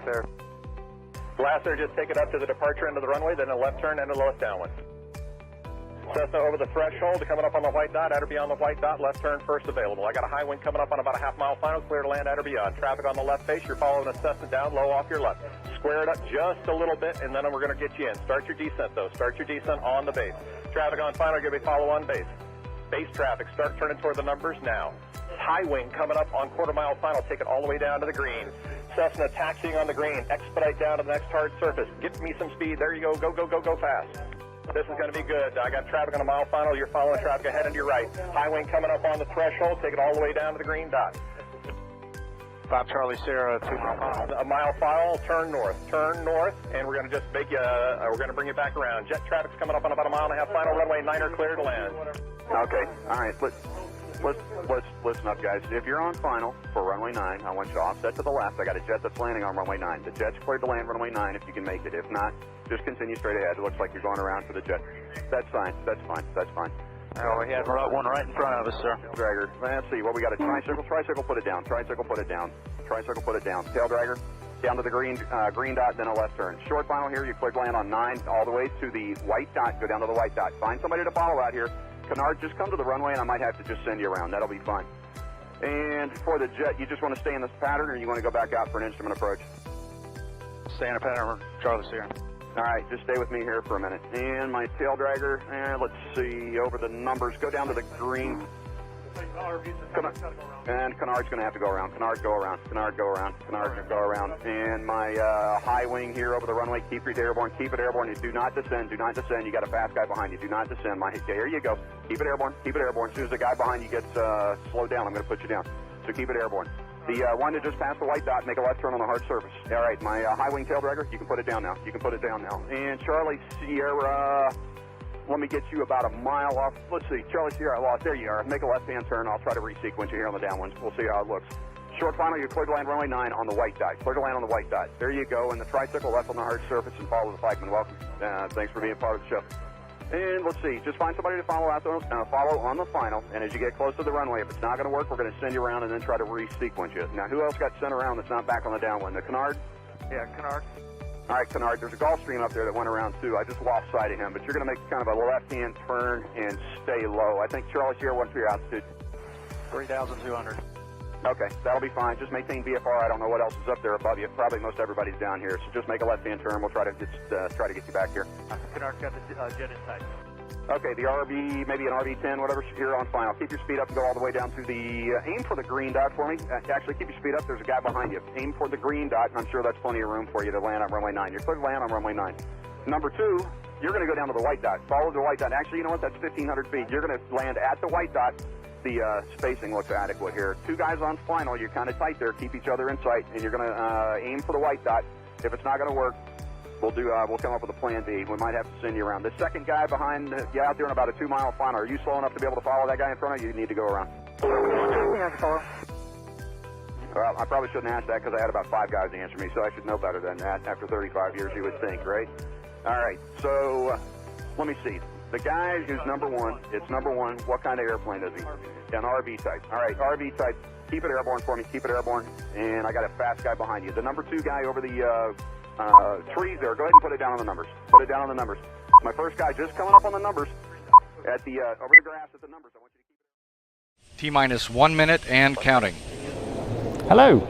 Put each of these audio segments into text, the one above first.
there. Last there, just take it up to the departure end of the runway, then a left turn and a lowest downwind. Cessna over the threshold, coming up on the white dot, at or beyond the white dot, left turn first available. I got a high wind coming up on about a half-mile final, clear to land at or beyond. Traffic on the left face, you're following a Cessna down, low off your left. Square it up just a little bit, and then we're going to get you in. Start your descent, though. Start your descent on the base. Traffic on final, give me follow on base. Base traffic, start turning toward the numbers now. High wing coming up on quarter-mile final, take it all the way down to the green. Cessna taxiing on the green, expedite down to the next hard surface. Get me some speed, there you go, go, go, go, go fast. This is going to be good. I got traffic on a mile final, you're following traffic ahead and to your right. High wing coming up on the threshold, take it all the way down to the green dot. 5 Charlie Sierra, 2 mile final. A mile final, turn north, and we're going to just make you, we're going to bring you back around. Jet traffic's coming up on about a mile and a half final, runway 9er clear to land. Okay, all right, let's listen up, guys. If you're on final for runway 9, I want you to offset to the left. I got a jet that's landing on runway 9. The jet's cleared to land runway 9 if you can make it. If not, just continue straight ahead. It looks like you're going around for the jet. That's fine, that's fine, that's fine. Oh, we had one right in front of us, sir. Dragger, let's see, what we got, a tricycle, put it down, tricycle, put it down, tail dragger, down to the green dot, then a left turn. Short final here, you click land on 9, all the way to the white dot, go down to the white dot. Find somebody to follow out here. Canard, just come to the runway and I might have to just send you around, that'll be fine. And for the jet, you just want to stay in this pattern or you want to go back out for an instrument approach? Stay in a pattern, Charlie Sierra. All right, just stay with me here for a minute. And my tail dragger, let's see, over the numbers, go down to the green. And Canard's going to have to go around. Canard, go around. Canard, go around. Canard, go around. And my high wing here over the runway, keep it airborne. Keep it airborne. You do not descend. Do not descend. You got a fast guy behind you. Do not descend. There you go. Keep it airborne. Keep it airborne. As soon as the guy behind you gets slowed down, I'm going to put you down. So keep it airborne. The one that just passed the white dot, make a left turn on the hard surface. All right, my high wing tail dragger, you can put it down now. You can put it down now. And Charlie Sierra, let me get you about a mile off. Let's see, Charlie Sierra, lost. There you are. Make a left-hand turn. I'll try to resequence you here on the downwinds. We'll see how it looks. Short final, you're clear to land runway 9 on the white dot. Clear to land on the white dot. There you go. And the tricycle left on the hard surface and follow the flagman. Welcome. Thanks for being part of the show. And let's see, just find somebody to follow out follow on the final. And as you get close to the runway, if it's not going to work, we're going to send you around and then try to resequence you. Now, who else got sent around that's not back on the downwind? The Canard? Yeah, Canard. All right, Canard, there's a Gulfstream up there that went around too. I just lost sight of him, but you're going to make kind of a left-hand turn and stay low. I think Charlie Sierra, what's your altitude? 3,200. Okay, that'll be fine. Just maintain VFR. I don't know what else is up there above you. Probably most everybody's down here, so just make a left-hand turn. We'll try to get you back here. Canard's got the jet in sight. Okay, the RV, maybe an RV-10, whatever, here on final. Keep your speed up and go all the way down to the, aim for the green dot for me. Actually, keep your speed up. There's a guy behind you. Aim for the green dot, and I'm sure that's plenty of room for you to land on runway 9. You're clear to land on runway 9. Number 2, you're going to go down to the white dot. Follow the white dot. Actually, you know what? That's 1,500 feet. You're going to land at the white dot. The spacing looks adequate here. 2 guys on final. You're kind of tight there. Keep each other in sight, and you're going to aim for the white dot. If it's not going to work, we'll come up with a plan B. We might have to send you around. The second guy behind you out there in about a 2-mile final. Are you slow enough to be able to follow that guy in front of you? You need to go around. Yeah, I can follow. Well, I probably shouldn't ask that because I had about 5 guys answer me, so I should know better than that. After 35 years, you would think, right? All right, so let me see. The guy who's number 1, it's number 1. What kind of airplane is he? An RV type. All right, RV type. Keep it airborne for me. Keep it airborne. And I got a fast guy behind you. The number 2 guy over the trees there. Go ahead and put it down on the numbers. Put it down on the numbers. My first guy just coming up on the numbers at the over the grass at the numbers. I want you to keep it. T-minus 1 minute and counting. Hello.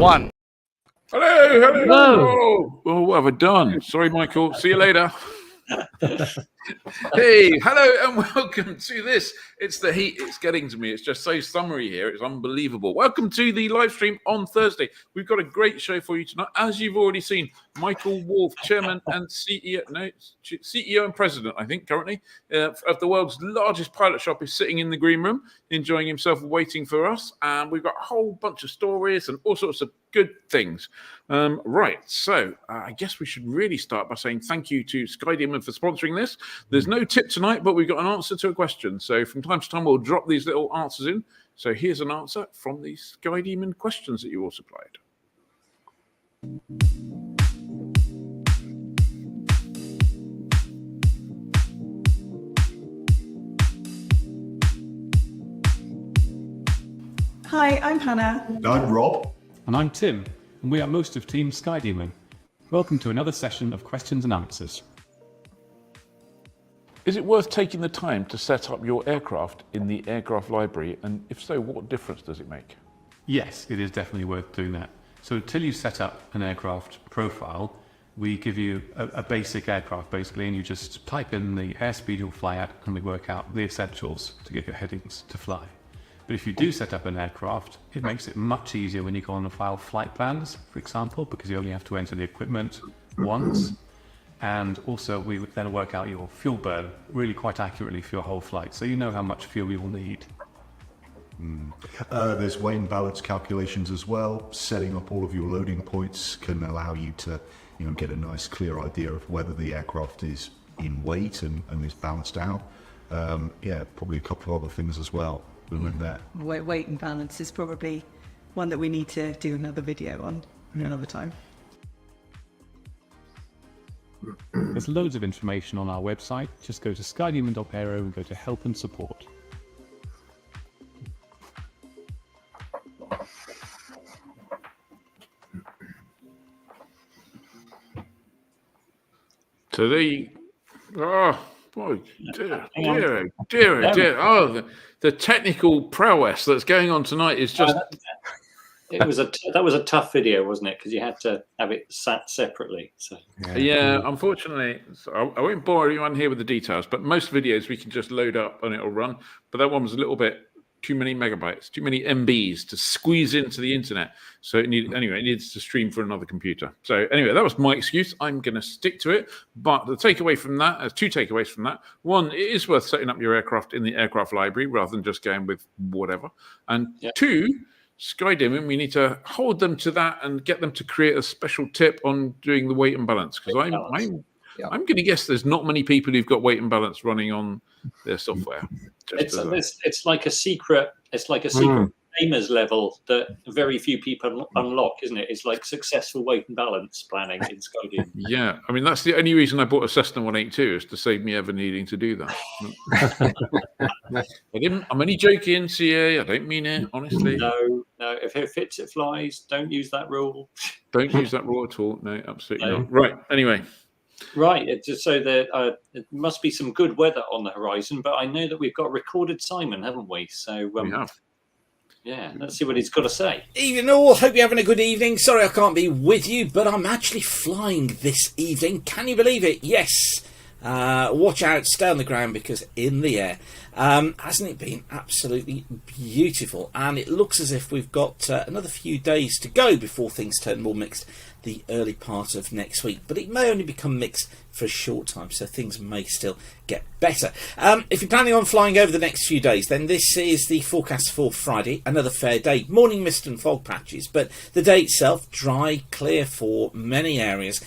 One. Hello. Oh, what have I done? Sorry, Michael. See you later. Hey, hello and welcome to this. It's the heat. It's getting to me. It's just so summery here. It's unbelievable. Welcome to the live stream on Thursday. We've got a great show for you tonight. As you've already seen, Michael Wolff, Chairman and CEO and President, I think, currently, of the world's largest pilot shop, is sitting in the green room, enjoying himself, waiting for us. And we've got a whole bunch of stories and all sorts of good things. Right, so I guess we should really start by saying thank you to SkyDemon for sponsoring this. There's no tip tonight, but we've got an answer to a question. So from time to time, we'll drop these little answers in. So here's an answer from the SkyDemon questions that you all supplied. Hi, I'm Hannah. I'm Rob. And I'm Tim, and we are most of Team SkyDemon. Welcome to another session of questions and answers. Is it worth taking the time to set up your aircraft in the aircraft library? And if so, what difference does it make? Yes, it is definitely worth doing that. So until you set up an aircraft profile, we give you a basic aircraft basically, and you just type in the airspeed you'll fly at, and we work out the essentials to get your headings to fly. But if you do set up an aircraft, it makes it much easier when you go on and file flight plans, for example, because you only have to enter the equipment once. And also we then work out your fuel burn really quite accurately for your whole flight, so you know how much fuel you will need. There's weight and balance calculations as well. Setting up all of your loading points can allow you to, get a nice clear idea of whether the aircraft is in weight and is balanced out. Probably a couple of other things as well. That. Weight and balance is probably one that we need to do another video on another time. There's loads of information on our website. Just go to skydemon.aero and go to help and support. So boy, dear. Oh, the technical prowess that's going on tonight is just... That was a tough video, wasn't it? Because you had to have it sat separately. So yeah, unfortunately, I won't bore anyone here with the details, but most videos we can just load up and it'll run. But that one was a little bit too many megabytes, too many MBs to squeeze into the internet. So it needs to stream for another computer. So anyway, that was my excuse. I'm going to stick to it. But the takeaway from that, there's two takeaways from that. One, it is worth setting up your aircraft in the aircraft library rather than just going with whatever. And two, SkyDemon, we need to hold them to that and get them to create a special tip on doing the weight and balance. Because I'm going to guess there's not many people who've got weight and balance running on their software. It's like a secret. It's like a secret gamers level that very few people unlock, isn't it? It's like successful weight and balance planning in SkyDemon. Yeah, I mean that's the only reason I bought a Cessna 182 is to save me ever needing to do that. I'm only joking, CA. I don't mean it, honestly. No. If it fits, it flies. Don't use that rule. Don't use that rule at all. No, absolutely not. Right. Anyway. Right, it's just so that it must be some good weather on the horizon, but I know that we've got recorded Simon, haven't we? So we have. Yeah, let's see what he's got to say. Evening all, hope you're having a good evening. Sorry I can't be with you, but I'm actually flying this evening. Can you believe it? Yes. Watch out, stay on the ground because in the air. Hasn't it been absolutely beautiful? And it looks as if we've got another few days to go before things turn more mixed the early part of next week. But it may only become mixed for a short time, so things may still get better. If you're planning on flying over the next few days, then this is the forecast for Friday. Another fair day. Morning mist and fog patches, but the day itself dry, clear for many areas.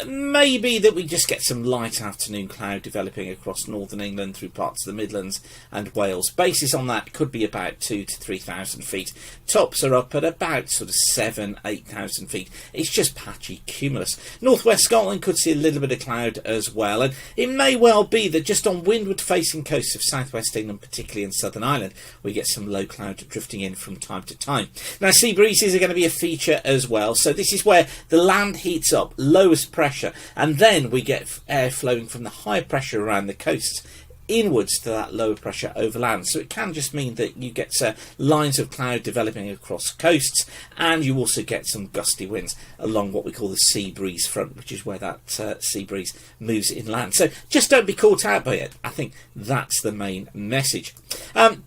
Maybe that we just get some light afternoon cloud developing across northern England through parts of the Midlands and Wales. Bases on that could be about 2,000 to 3,000 feet. Tops are up at about sort of 7,000 to 8,000 feet. It's just patchy cumulus. Northwest Scotland could see a little bit of cloud as well, and it may well be that just on windward facing coasts of southwest England, particularly in Southern Ireland, we get some low cloud drifting in from time to time. Now sea breezes are going to be a feature as well, so this is where the land heats up, lowest pressure, and then we get air flowing from the high pressure around the coasts inwards to that lower pressure over land. So it can just mean that you get lines of cloud developing across coasts, and you also get some gusty winds along what we call the sea breeze front, which is where that sea breeze moves inland. So just don't be caught out by it. I think that's the main message.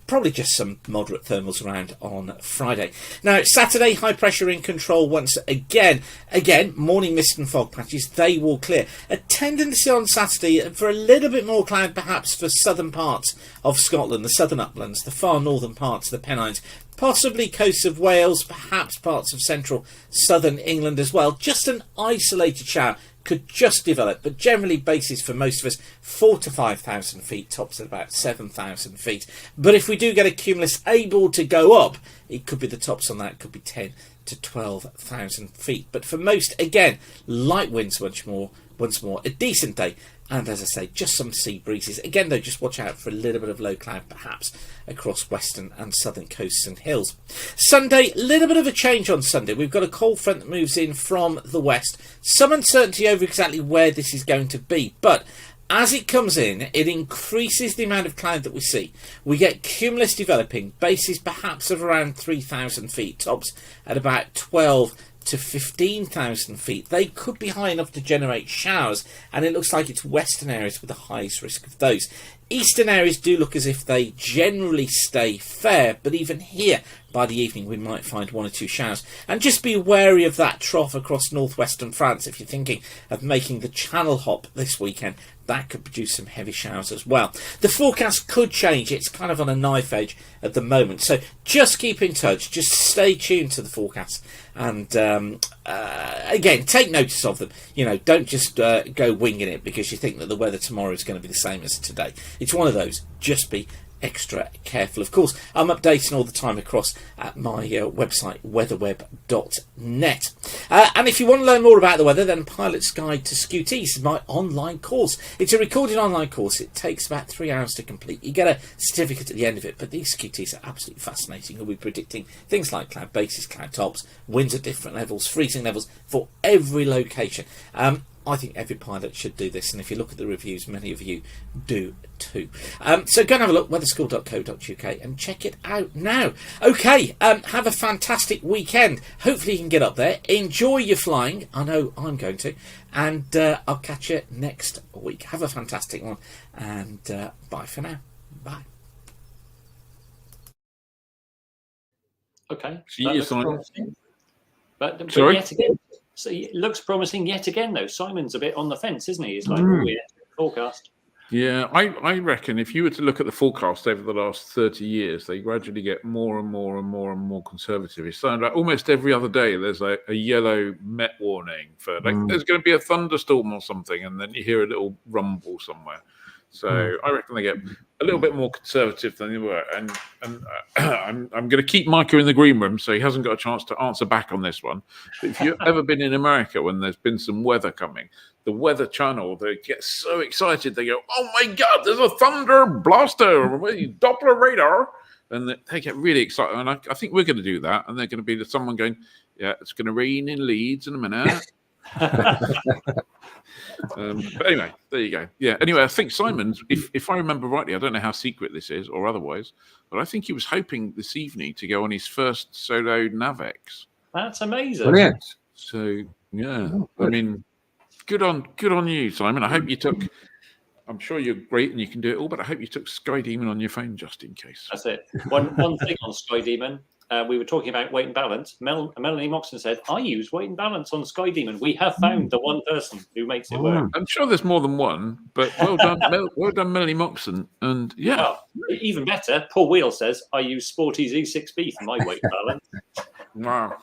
Probably just some moderate thermals around on Friday. Now, Saturday, high pressure in control once again. Again, morning mist and fog patches, they will clear. A tendency on Saturday for a little bit more cloud, perhaps for southern parts of Scotland, the southern uplands, the far northern parts of the Pennines, possibly coasts of Wales, perhaps parts of central southern England as well. Just an isolated shower could just develop, but generally bases for most of us 4,000 to 5,000 feet, tops at about 7,000 feet. But if we do get a cumulus able to go up, it could be the tops on that could be 10 to 12,000 feet. But for most, again, light winds once more, a decent day. And as I say, just some sea breezes. Again, though, just watch out for a little bit of low cloud, perhaps, across western and southern coasts and hills. Sunday, a little bit of a change on Sunday. We've got a cold front that moves in from the west. Some uncertainty over exactly where this is going to be. But as it comes in, it increases the amount of cloud that we see. We get cumulus developing, bases perhaps of around 3,000 feet, tops at about 12 to 15,000 feet. They could be high enough to generate showers, and it looks like it's western areas with the highest risk of those. Eastern areas do look as if they generally stay fair, but even here by the evening we might find one or two showers. And just be wary of that trough across northwestern France if you're thinking of making the Channel hop this weekend. That could produce some heavy showers as well. The forecast could change. It's kind of on a knife edge at the moment. So just keep in touch. Just stay tuned to the forecast. And again, take notice of them. You know, don't just go winging it because you think that the weather tomorrow is going to be the same as today. It's one of those. Just be extra careful. Of course, I'm updating all the time across at my website, weatherweb.net. And if you want to learn more about the weather, then Pilot's Guide to Scooties is my online course. It's a recorded online course. It takes about 3 hours to complete. You get a certificate at the end of it, but these Scooties are absolutely fascinating. We'll be predicting things like cloud bases, cloud tops, winds at different levels, freezing levels for every location. I think every pilot should do this, and if you look at the reviews, many of you do too. So go and have a look, weatherschool.co.uk, and check it out now. Okay, have a fantastic weekend. Hopefully you can get up there. Enjoy your flying. I know I'm going to. And I'll catch you next week. Have a fantastic one, and bye for now. Bye. Okay. See you, Simon. But Sorry? yet again, so it looks promising yet again, though. Simon's a bit on the fence, isn't he? He's like, oh, yeah, forecast. Yeah, I reckon if you were to look at the forecast over the last 30 years, they gradually get more and more and more and more conservative. It's like almost every other day there's a yellow Met warning for like there's going to be a thunderstorm or something, and then you hear a little rumble somewhere. So I reckon they get a little bit more conservative than they were. And I'm going to keep Micah in the green room so he hasn't got a chance to answer back on this one. But if you've ever been in America when there's been some weather coming, the Weather Channel, they get so excited. They go, oh, my God, there's a thunder blaster, Doppler radar. And they get really excited. And I think we're going to do that. And they're going to be someone going, yeah, it's going to rain in Leeds in a minute. But anyway, there you go. Yeah. Anyway, I think Simon's, if I remember rightly, I don't know how secret this is or otherwise, but I think he was hoping this evening to go on his first solo Navex. That's amazing. Brilliant. So yeah, I mean, good on you, Simon. I hope you took. I'm sure you're great and you can do it all, but I hope you took SkyDemon on your phone just in case. That's it. One thing on SkyDemon. We were talking about weight and balance. Melanie Moxon said, I use weight and balance on SkyDemon. We have found the one person who makes it work. I'm sure there's more than one, but well done, well done, Melanie Moxon. And yeah. Well, even better, Paul Wheel says, I use Sporty Z6B for my weight and balance. Wow.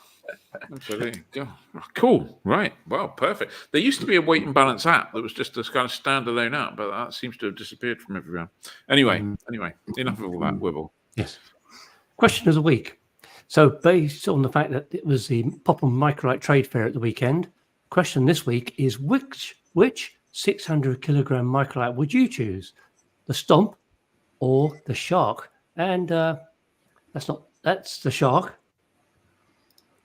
Absolutely. Yeah. Cool. Right. Well, perfect. There used to be a weight and balance app that was just a kind of standalone app, but that seems to have disappeared from everywhere. Anyway, enough of all that wibble. Yes. Question of the week. So based on the fact that it was the Popham Microlight Trade Fair at the weekend, question this week is which 600 kilogram microlight would you choose? The Stomp or the Shark? And that's the Shark.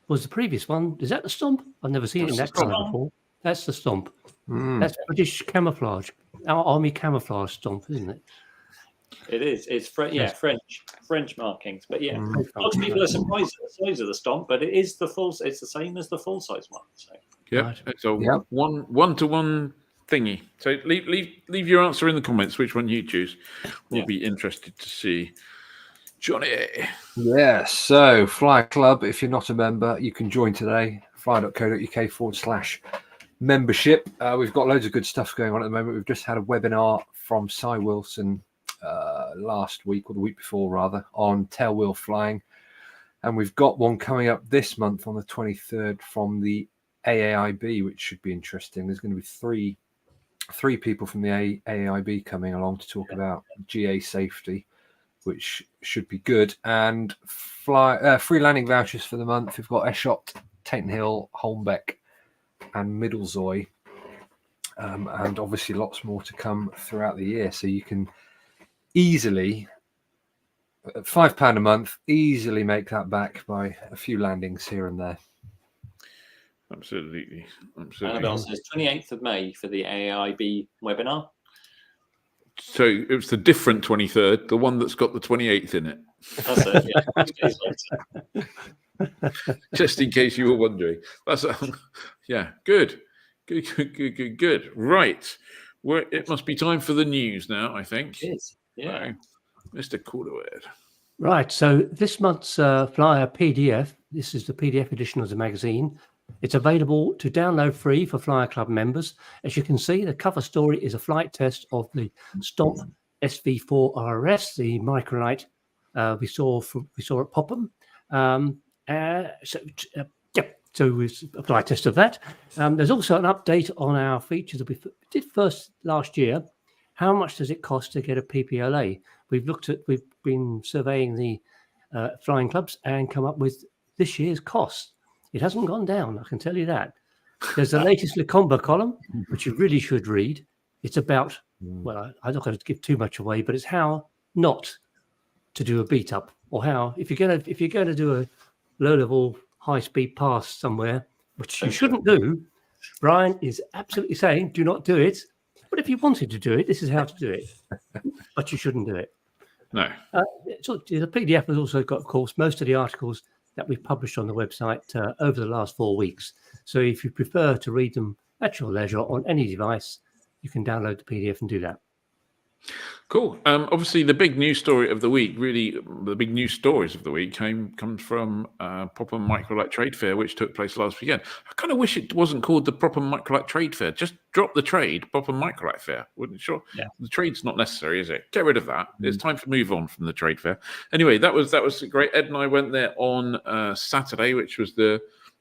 Was the previous one? Is that the Stomp? I've never seen it in that colour before. That's the Stomp. That's British camouflage. Our army camouflage Stomp, isn't it? It is. It's French markings. But yeah, lots of people are surprised at the size of the Stomp, but it is the full. It's the same as the full size one. So. Yeah, it's a one-to-one thingy. So leave your answer in the comments. Which one you choose? We'll be interested to see. Johnny. Yeah. So Flyer Club. If you're not a member, you can join today. flyer.co.uk/membership. We've got loads of good stuff going on at the moment. We've just had a webinar from Cy Wilson last week, or the week before rather, on tailwheel flying, and we've got one coming up this month on the 23rd from the AAIB, which should be interesting. There's going to be three people from the AAIB coming along to talk about GA safety, which should be good. And free landing vouchers for the month. We've got Eschot, Tainton Hill, Holmbeck, and Middlezoy, and obviously lots more to come throughout the year. So you can easily, at £5 a month, easily make that back by a few landings here and there. Absolutely. Annabelle says 28th of May for the AIB webinar. So it was the different 23rd, the one that's got the 28th in it. That's it. Yeah. Just in case you were wondering. That's good. Right. It must be time for the news now, I think. It is. Yeah. Right. Mr. Calderwood. Right. So this month's flyer PDF, this is the PDF edition of the magazine. It's available to download free for Flyer Club members. As you can see, the cover story is a flight test of the Stomp SV4RS, the Microlight we saw at Popham. So it's a flight test of that. There's also an update on our features that we did first last year. How much does it cost to get a PPLA? We've been surveying the flying clubs and come up with this year's cost. It hasn't gone down, I can tell you that. There's the latest Lecomba column, which you really should read. It's about, well, I'm not going to give too much away, but it's how not to do a beat up, or how if you're going to do a low-level high-speed pass somewhere, which you shouldn't do. Brian is absolutely saying, do not do it. But if you wanted to do it, this is how to do it. But you shouldn't do it. No. So the PDF has also got, of course, most of the articles that we've published on the website over the last 4 weeks. So if you prefer to read them at your leisure on any device, you can download the PDF and do that. Cool. Obviously, the big news story of the week, really, the big news stories of the week comes from Popham Microlight Trade Fair, which took place last weekend. I kind of wish it wasn't called the Popham Microlight Trade Fair. Just drop the trade, Popham Microlight Fair. Wouldn't sure? Yeah. The trade's not necessary, is it? Get rid of that. It's time to move on from the trade fair. Anyway, that was great. Ed and I went there on Saturday, which was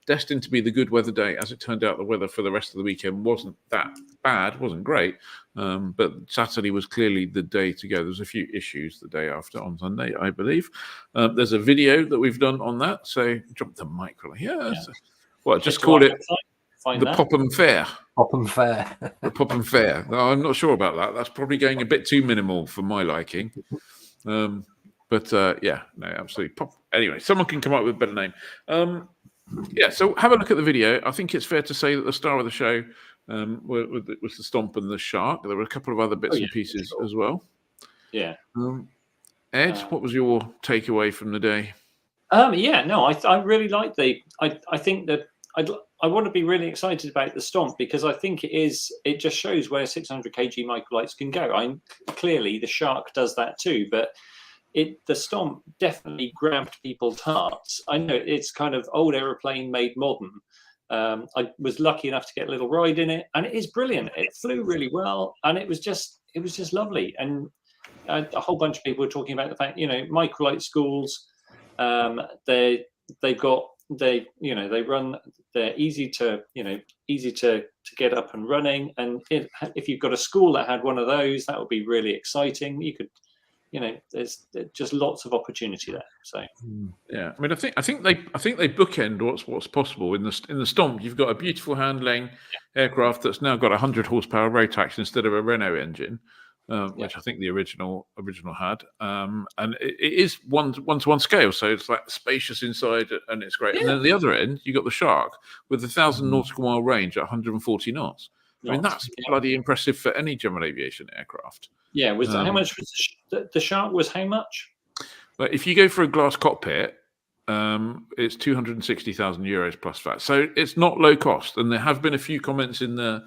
destined to be the good weather day. As it turned out, the weather for the rest of the weekend wasn't that bad, wasn't great. But Saturday was clearly the day to go. There's a few issues the day after on Sunday, I believe. There's a video that we've done on that. So drop the micro. Well, just call it the Popham Fair. Popham Fair. The Popham Fair. No, I'm not sure about that. That's probably going a bit too minimal for my liking. But no, absolutely. Anyway, someone can come up with a better name. So have a look at the video. I think it's fair to say that the star of the show was the Stomp and the Shark. There were a couple of other bits and pieces as well. Yeah. Ed, what was your takeaway from the day? I really like I think that I want to be really excited about the Stomp, because I think it just shows where 600 kg microlights can go. Clearly the Shark does that too, but the Stomp definitely grabbed people's hearts. I know it's kind of old aeroplane made modern. I was lucky enough to get a little ride in it, and it is brilliant. It flew really well, and it was just lovely. And a whole bunch of people were talking about the fact, microlight schools, they're easy to get up and running. And if you've got a school that had one of those, that would be really exciting. You could. There's just lots of opportunity there. So I mean, I think they bookend what's possible in the Stomp. You've got a beautiful handling aircraft that's now got 100 horsepower rotax instead of a Renault engine, which I think the original had, and it is one-to-one scale, so it's like spacious inside and it's great. And then at the other end, you got the Shark with 1,000 nautical mile range at 140 knots. I mean, that's bloody impressive for any general aviation aircraft. Yeah, how much was the Shark? Was how much? But if you go for a glass cockpit, it's 260,000 euros plus VAT. So it's not low cost. And there have been a few comments in the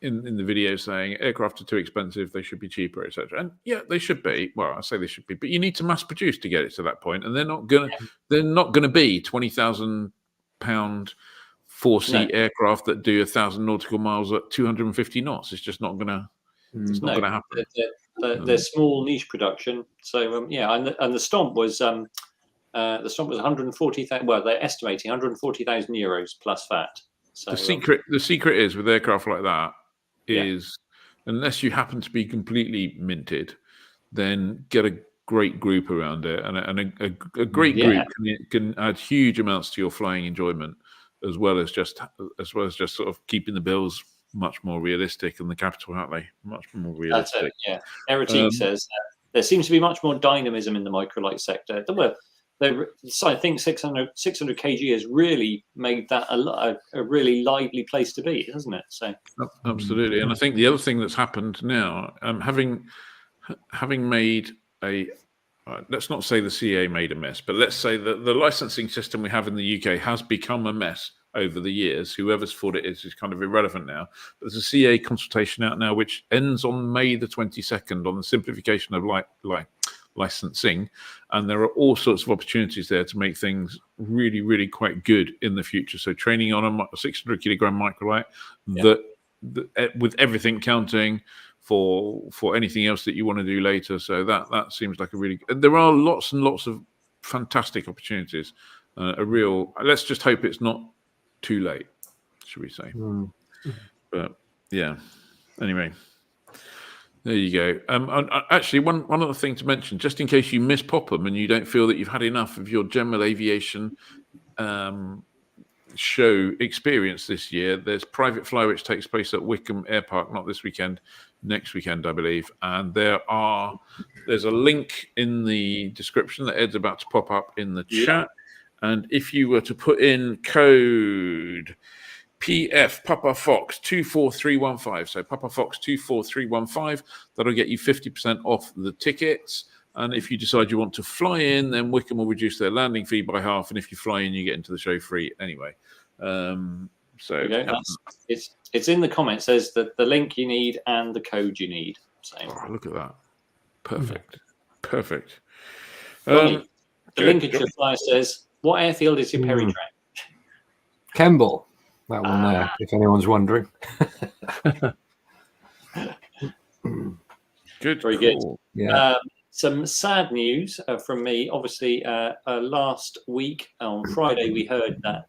video saying aircraft are too expensive, they should be cheaper, etc. And yeah, they should be. Well, I say they should be, but you need to mass produce to get it to that point, and they're not gonna be £20,000 4-seat aircraft that do 1,000 nautical miles at 250 knots. It's just not gonna. It's not gonna happen. They're small niche production. So and the Stomp was 140,000. Well, they're estimating 140,000 euros plus VAT. So the secret is with aircraft like that is unless you happen to be completely minted, then get a great group around it, and a great group can add huge amounts to your flying enjoyment, as well as just sort of keeping the bills much more realistic and the capital outlay much more realistic. That's it, yeah. Erotique says there seems to be much more dynamism in the microlight sector. So I think 600 kg has really made that a really lively place to be, hasn't it? So absolutely, and I think the other thing that's happened now, having made let's not say the CA made a mess, but let's say that the licensing system we have in the UK has become a mess over the years. Whoever's thought it is kind of irrelevant now. But there's a CA consultation out now which ends on May the 22nd on the simplification of licensing, and there are all sorts of opportunities there to make things really, really quite good in the future. So training on a 600 kilogram microlight that with everything counting for anything else that you want to do later. So that seems like a really. There are lots and lots of fantastic opportunities. Let's just hope it's not too late, should we say? But yeah. Anyway. There you go. Actually, one other thing to mention, just in case you miss Popham and you don't feel that you've had enough of your general aviation show experience this year, there's Private Fly, which takes place at Wickham Air Park, not this weekend, next weekend, I believe. And there's a link in the description that Ed's about to pop up in the chat. And if you were to put in code PF Papa Fox 24315, so Papa Fox 24315, that'll get you 50% off the tickets. And if you decide you want to fly in, then Wickham will reduce their landing fee by half. And if you fly in, you get into the show free anyway. It's in the comments. Says that the link you need and the code you need. So look at that, perfect. The Lincolnshire Flyer says, "What airfield is your Perry track?" Kemble. That one there, if anyone's wondering. Good. Very good. Yeah. Some sad news from me. Obviously, last week on Friday, we heard that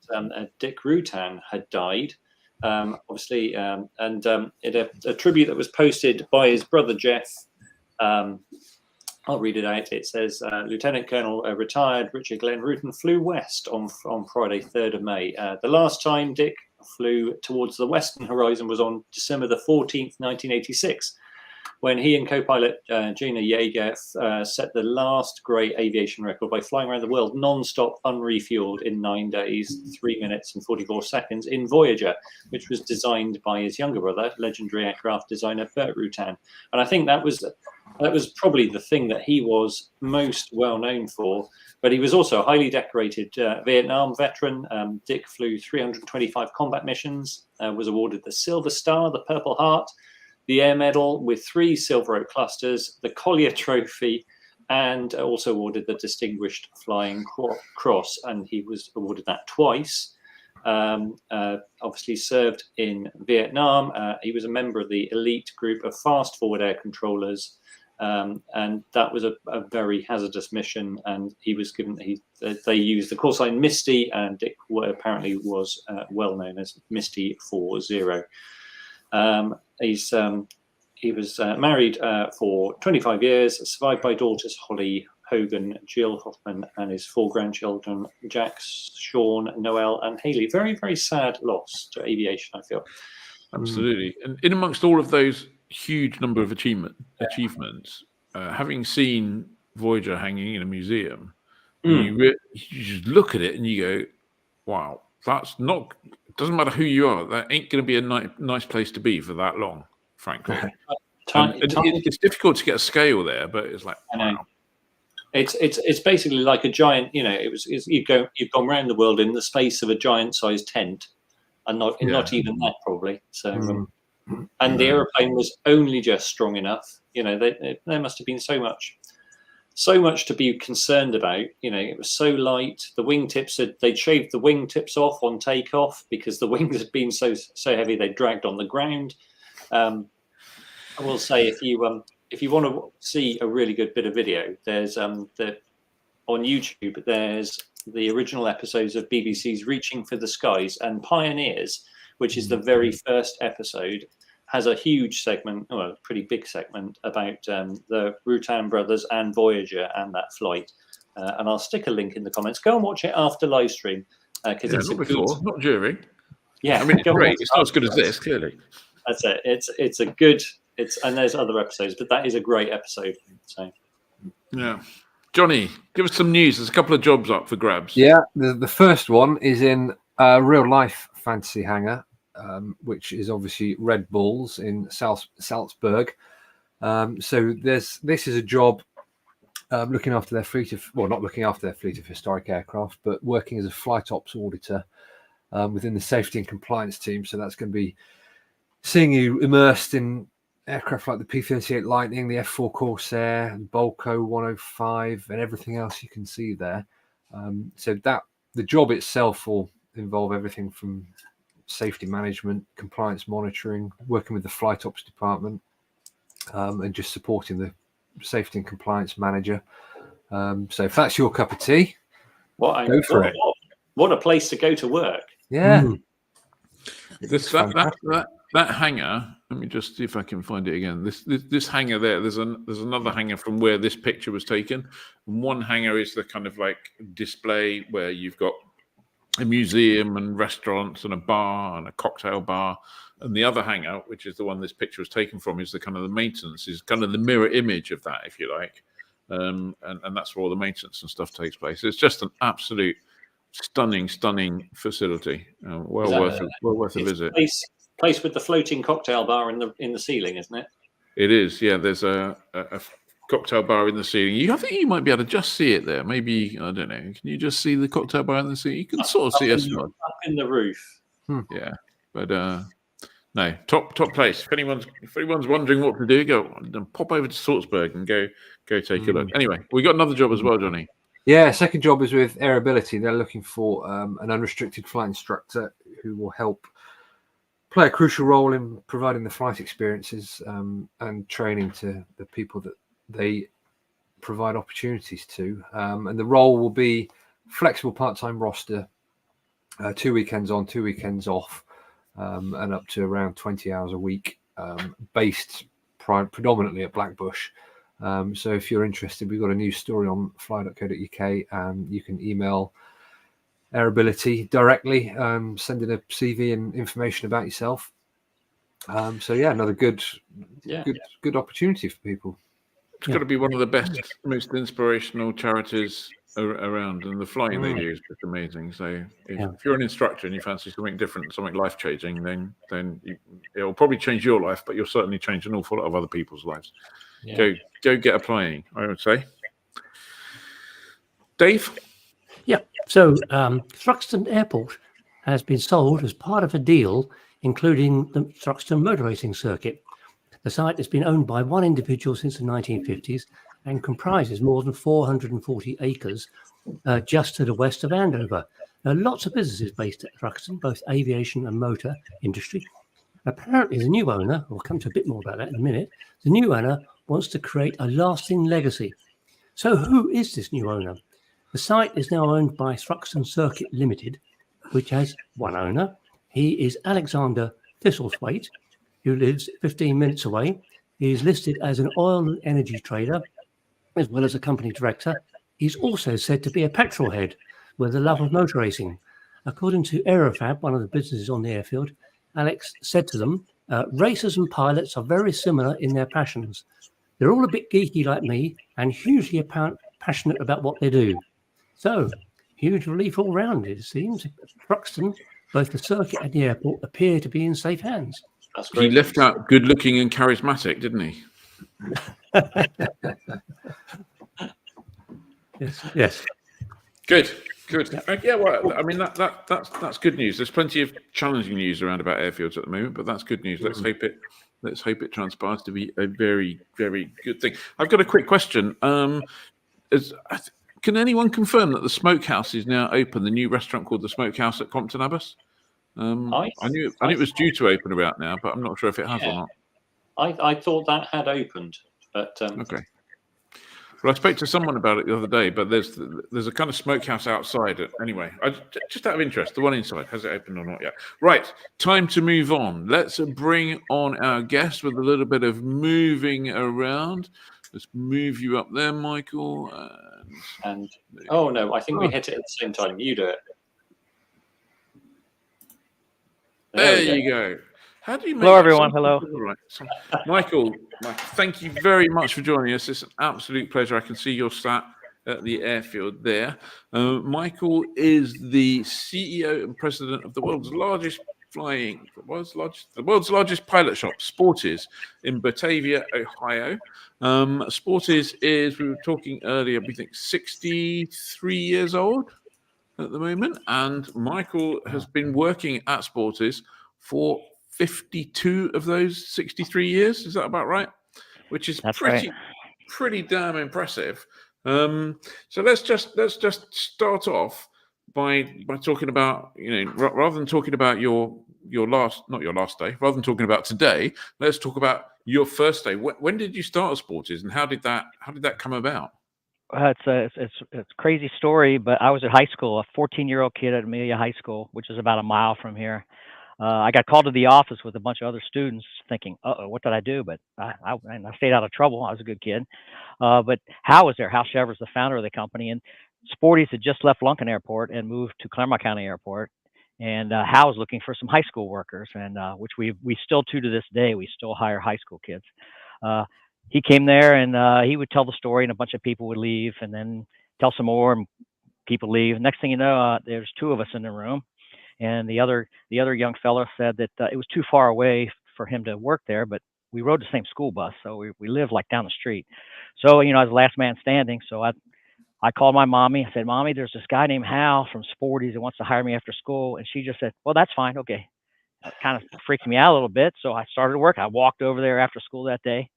Dick Rutan had died. Obviously, and a tribute that was posted by his brother Jeff. I'll read it out. It says, Lieutenant Colonel retired Richard Glenn Rutan flew west on Friday, 3rd of May. The last time Dick flew towards the western horizon was on December the 14th, 1986, when he and co-pilot Gina Yeager set the last great aviation record by flying around the world non-stop, unrefueled in 9 days, 3 minutes and 44 seconds in Voyager, which was designed by his younger brother, legendary aircraft designer Bert Rutan. And I think that was probably the thing that he was most well known for. But he was also a highly decorated Vietnam veteran. Dick flew 325 combat missions, was awarded the Silver Star, the Purple Heart, the Air Medal with 3 Silver Oak clusters, the Collier Trophy, and also awarded the Distinguished Flying Cross. And he was awarded that twice. Obviously served in Vietnam. He was a member of the elite group of fast forward air controllers. And that was a very hazardous mission. And he was given, they used the call sign Misty, and Dick apparently was well known as Misty 40. He was married for 25 years, survived by daughters Holly Hogan, Jill Hoffman, and his 4 grandchildren, Jax, Sean, Noel, and Haley. Very, very sad loss to aviation, I feel. Absolutely. And in amongst all of those huge number of achievements, having seen Voyager hanging in a museum, you just look at it and you go, wow, that's not. Doesn't matter who you are. That ain't going to be a nice place to be for that long, frankly. It's difficult to get a scale there, but it's like, wow. It's basically like a giant. You know, you've gone around the world in the space of a giant-sized tent, and not even that probably. So, and the aeroplane was only just strong enough. You know, there must have been so much to be concerned about. You know, it was so light. The wingtips they'd shaved the wingtips off on takeoff because the wings had been so heavy they dragged on the ground. I will say, if you want to see a really good bit of video, there's on YouTube. There's the original episodes of BBC's Reaching for the Skies, and Pioneers, which is the very first episode, has a huge segment, well, a pretty big segment about the Rutan brothers and Voyager and that flight. And I'll stick a link in the comments. Go and watch it after live stream because it's not before, not during. Yeah, I mean, it's great. It's not as good as this, clearly. That's it. It's a good. And there's other episodes, but that is a great episode. So, yeah, Johnny, give us some news. There's a couple of jobs up for grabs. Yeah, the first one is in a real life fantasy hangar, which is obviously Red Bulls in Salzburg. So this is a job looking after their fleet of, well, not looking after their fleet of historic aircraft, but working as a flight ops auditor within the safety and compliance team. So that's going to be seeing you immersed in aircraft like the P-38 Lightning, the F-4 Corsair, Bolko 105, and everything else you can see there. So that the job itself will involve everything from safety management, compliance monitoring, working with the flight ops department, and just supporting the safety and compliance manager. So if that's your cup of tea, go for it. What a place to go to work. Yeah. That hangar, let me just see if I can find it again. This hangar there, there's another hangar from where this picture was taken. And one hangar is the kind of like display where you've got a museum and restaurants and a bar and a cocktail bar. And the other hangar, which is the one this picture was taken from, is the kind of the maintenance, is kind of the mirror image of that, if you like. And that's where all the maintenance and stuff takes place. It's just an absolute stunning facility. Well worth a visit. Place with the floating cocktail bar in the ceiling, isn't it? It is, yeah. There's a cocktail bar in the ceiling. I think you might be able to just see it there. Maybe, I don't know. Can you just see the cocktail bar in the ceiling? You can sort of see us up in the roof. Yeah, but no, top place. If anyone's wondering what to do, go pop over to Salzburg and go take a look. Anyway, we got another job as well, Johnny. Yeah, second job is with Air Ability. They're looking for an unrestricted flight instructor who will help play a crucial role in providing the flight experiences and training to the people that they provide opportunities to. And the role will be flexible part-time roster, 2 weekends on, 2 weekends off, and up to around 20 hours a week, based predominantly at Blackbush. So if you're interested, we've got a new story on fly.co.uk, and you can email Air Ability directly, send in a CV and information about yourself. So yeah, another good opportunity for people. It's got to be one of the best, most inspirational charities around, and the flying they do is just amazing. So if you're an instructor and you fancy something different, something life-changing, then it'll probably change your life, but you'll certainly change an awful lot of other people's lives. Yeah. Go get applying, I would say. Dave? Yeah. So Thruxton Airport has been sold as part of a deal including the Thruxton motor racing circuit. The site has been owned by one individual since the 1950s and comprises more than 440 acres just to the west of Andover. There are lots of businesses based at Thruxton, both aviation and motor industry. Apparently, the new owner, we'll come to a bit more about that in a minute, the new owner wants to create a lasting legacy. So who is this new owner? The site is now owned by Thruxton Circuit Limited, which has one owner. He is Alexander Thistlethwaite, who lives 15 minutes away. He is listed as an oil and energy trader, as well as a company director. He's also said to be a petrol head with a love of motor racing. According to Aerofab, one of the businesses on the airfield, Alex said to them, racers and pilots are very similar in their passions. They're all a bit geeky like me and hugely passionate about what they do. So huge relief all round. It seems Truxton, both the circuit and the airport, appear to be in safe hands. That's He left out good-looking and charismatic, didn't he? Yes. Good. Yeah, well, I mean that's good news. There's plenty of challenging news around about airfields at the moment, but that's good news. Let's hope it transpires to be a very, very good thing. I've got a quick question. Can anyone confirm that the Smokehouse is now open? The new restaurant called the Smokehouse at Compton Abbas. I knew it was due to open about now, but I'm not sure if it has or not. I thought that had opened, but okay. Well, I spoke to someone about it the other day, but there's a kind of smokehouse outside. Anyway, just out of interest, the one inside, has it opened or not yet? Right, time to move on. Let's bring on our guest with a little bit of moving around. Let's move you up there, Michael. And oh no, I think we hit it at the same time. You do it. There you go. How do you make Hello, everyone. Hello. Right. So, Michael, thank you very much for joining us. It's an absolute pleasure. I can see you're sat at the airfield there. Michael is the CEO and president of the world's largest pilot shop, Sporty's, in Batavia, Ohio. Sporty's is, we were talking earlier, we think 63 years old at the moment, and Michael has been working at Sporty's for 52 of those 63 years. Is that about right? Which is pretty damn impressive. So let's just start off by talking about, rather than talking about not your last day, rather than talking about today, let's talk about your first day. When did you start at Sporty's, and how did that come about? It's a crazy story, but I was at high school, a 14-year-old kid at Amelia High School, which is about a mile from here. I got called to the office with a bunch of other students thinking, what did I do? But I stayed out of trouble. I was a good kid. But Hal was there. Hal Shevers, the founder of the company. And Sporty's had just left Lunken Airport and moved to Claremont County Airport. And Hal was looking for some high school workers, and which we still to this day, we still hire high school kids. He came there, and he would tell the story, and a bunch of people would leave, and then tell some more, and people leave. Next thing you know, there's two of us in the room. And the other young fellow said that it was too far away for him to work there, but we rode the same school bus, so we lived like down the street. So I was the last man standing. So I called my mommy. I said, "Mommy, there's this guy named Hal from Sporty's that wants to hire me after school." And she just said, "Well, that's fine, okay." It kind of freaked me out a little bit, so I started work. I walked over there after school that day.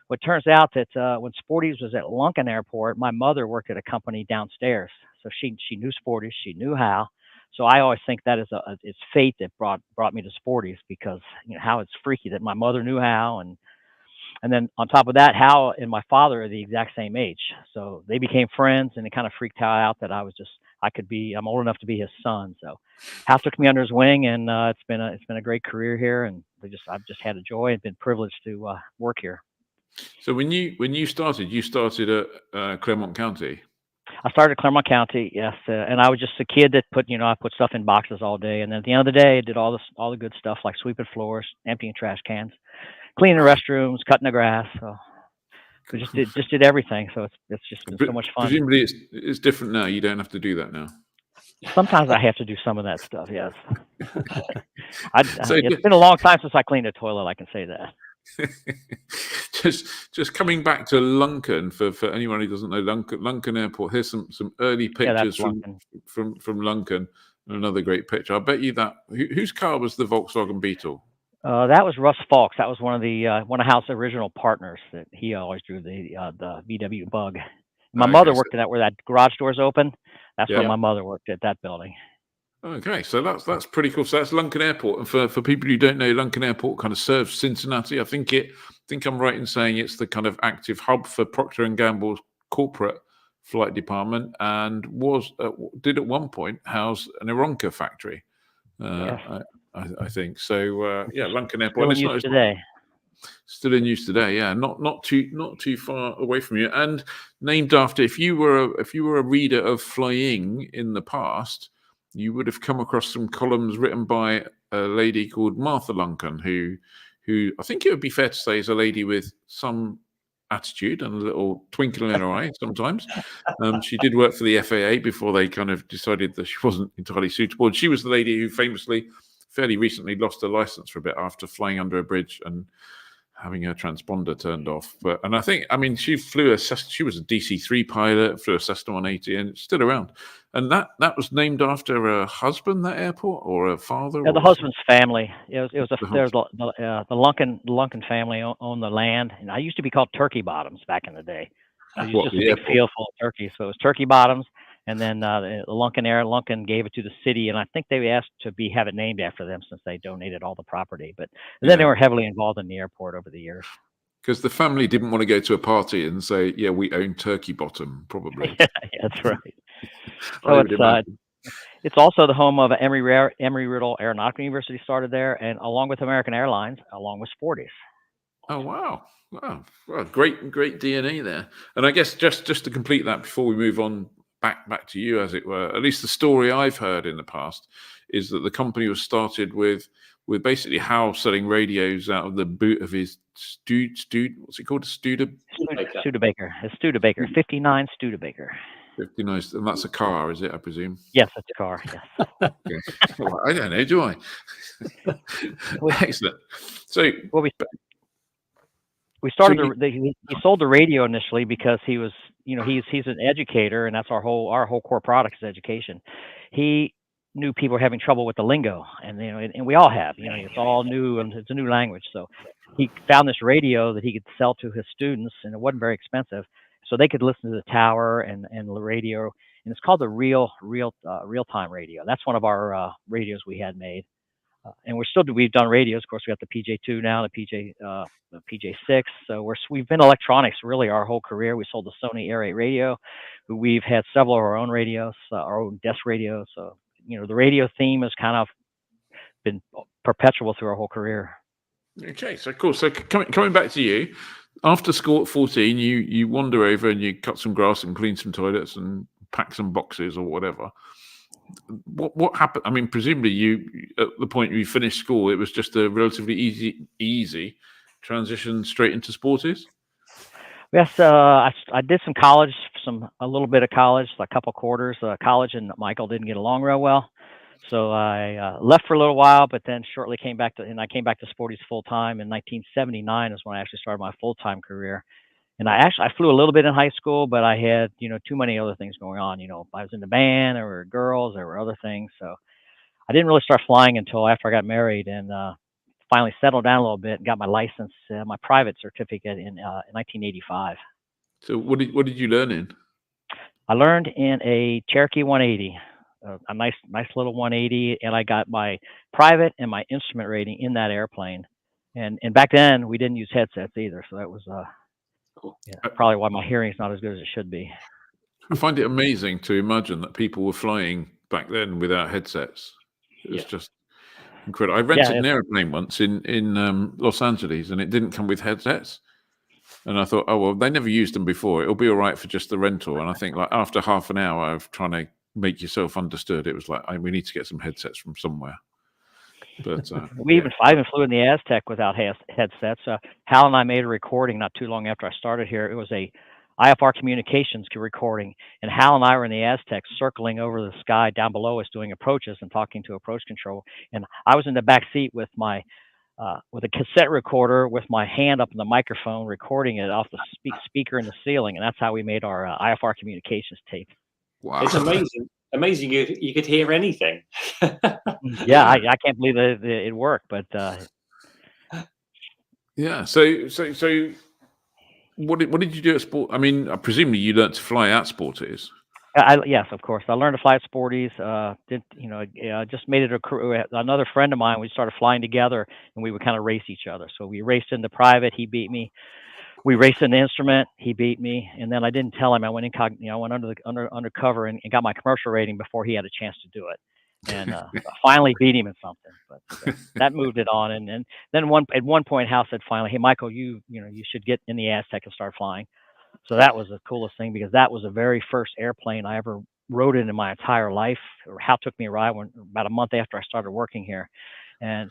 Well, it turns out that when Sporty's was at Lunken Airport, my mother worked at a company downstairs, so she knew Sporty's, she knew Hal. So I always think that it's fate that brought me to Sporty's, because how it's freaky that my mother knew Hal, and then on top of that, Hal and my father are the exact same age, so they became friends, and it kind of freaked Hal out that I'm old enough to be his son. So Hal took me under his wing, and it's been a great career here, and I've just had a joy and been privileged to work here. So when you started at Claremont County. I started at Claremont County, yes, and I was just a kid that I put stuff in boxes all day, and then at the end of the day, I did all the good stuff like sweeping floors, emptying trash cans, cleaning restrooms, cutting the grass. So we just did everything. So it's just been so much fun. Presumably, it's different now. You don't have to do that now. Sometimes I have to do some of that stuff. Yes, it's been a long time since I cleaned a toilet. I can say that. just coming back to Lunken for anyone who doesn't know Lunken Airport. Here's some early pictures from Lunken, and another great picture. I bet you that whose car was the Volkswagen Beetle? That was Russ Falks. That was one of Hal's original partners. That he always drew the VW Bug. My mother worked in that, where that garage door's open. That's where my mother worked, at that building. Okay, so that's pretty cool. So that's Lunken Airport, and for people who don't know, Lunken Airport kind of serves Cincinnati. I think I'm right in saying it's the kind of active hub for Procter & Gamble's corporate flight department, and did at one point house an Aeronca factory. I think so. Lunken Airport. Still in use today. Still in use today. Yeah, not too far away from you, and named after. If you were a reader of flying in the past, you would have come across some columns written by a lady called Martha Lunken, who I think it would be fair to say is a lady with some attitude and a little twinkle in her eye sometimes. She did work for the FAA before they kind of decided that she wasn't entirely suitable. And she was the lady who famously, fairly recently, lost her license for a bit after flying under a bridge and having her transponder turned off. And I think, I mean, she flew she was a DC-3 pilot, flew a Cessna 180, and it's still around. And that was named after her husband, that airport, or her father? Yeah, the husband's family. It was The the Lunkin family owned the land, and I used to be called Turkey Bottoms back in the day. It was just a big field full of turkeys, so it was Turkey Bottoms. And then the Lunkin gave it to the city, and I think they asked to have it named after them since they donated all the property. But then they were heavily involved in the airport over the years. Because the family didn't want to go to a party and say, "Yeah, we own Turkey Bottom," probably. Yeah, that's right. So it's also the home of Embry-Riddle Aeronautical University, started there, and along with American Airlines, along with Sporty. Oh wow! Wow, great DNA there. And I guess just to complete that before we move on back to you, as it were, at least the story I've heard in the past is that the company was started with basically Hal selling radios out of the boot of his what's it called? Studebaker. It's Studebaker. 59 Studebaker. 59, and that's a car, is it? I presume. Yes, it's a car. Yes. Okay. Well, I don't know, do I? Excellent. So, we started. He sold the radio initially because he was, he's an educator, and that's our whole core product is education. He knew people were having trouble with the lingo, and and we all have. It's all new and it's a new language. So he found this radio that he could sell to his students, and it wasn't very expensive, so they could listen to the tower and the radio. And it's called the real-time radio. That's one of our radios we had made. And we've done radios. Of course, we got the PJ2 now, the PJ6. So we've been electronics really our whole career. We sold the Sony Air 8 radio. We've had several of our own radios, our own desk radios. So, the radio theme has kind of been perpetual through our whole career. Okay, so cool. So coming back to you, after school at 14, you wander over and you cut some grass and clean some toilets and pack some boxes or whatever. What happened? I mean, presumably you, at the point you finished school, it was just a relatively easy transition straight into Sporties? Yes, I did some college, a little bit of college, a couple quarters. College and Michael didn't get along real well, so I left for a little while, but then shortly came back to Sporties full time. In 1979 is when I actually started my full time career. And I flew a little bit in high school, but I had, too many other things going on. I was in the band, there were girls, there were other things. So I didn't really start flying until after I got married and finally settled down a little bit and got my license, my private certificate in 1985. So what did you learn in? I learned in a Cherokee 180, a nice little 180, and I got my private and my instrument rating in that airplane. And back then we didn't use headsets either, so that was probably why my hearing is not as good as it should be. I find it amazing to imagine that people were flying back then without headsets. It was just incredible. I rented an airplane once in Los Angeles, and it didn't come with headsets. And I thought, oh well, they never used them before. It'll be all right for just the rental. And I think like after half an hour of trying to make yourself understood, it was like we need to get some headsets from somewhere. But I even flew in the Aztec without headsets. Hal and I made a recording not too long after I started here. It was a IFR communications recording, and Hal and I were in the Aztec circling over the sky down below us doing approaches and talking to approach control. And I was in the back seat with my with a cassette recorder with my hand up in the microphone recording it off the speaker in the ceiling, and that's how we made our IFR communications tape. Wow, it's amazing you could hear anything. Yeah, I can't believe that it worked, but yeah. So what did you do at Sport? I mean, presumably you learned to fly at Sporties. Yes, of course. I learned to fly at Sporties. Just made it another friend of mine. We started flying together, and we would kind of race each other. So we raced in the private. He beat me. We raced in the instrument. He beat me, and then I didn't tell him. I went I went undercover and got my commercial rating before he had a chance to do it, and finally beat him in something. But that moved it on. And then at one point, Hal said finally, "Hey, Michael, you should get in the Aztec and start flying." So that was the coolest thing because that was the very first airplane I ever rode in my entire life. Hal took me a ride about a month after I started working here, and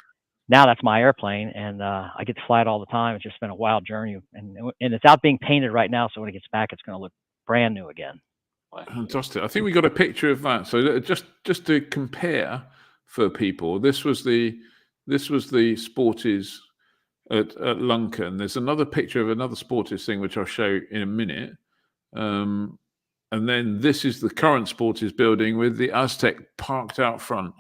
now that's my airplane, and I get to fly it all the time. It's just been a wild journey, and it's out being painted right now. So when it gets back, it's going to look brand new again. Fantastic. I think we got a picture of that. So just to compare for people, this was the Sporties at Lunken. There's another picture of another Sporties thing which I'll show in a minute. And then this is the current Sporties building with the Aztec parked out front.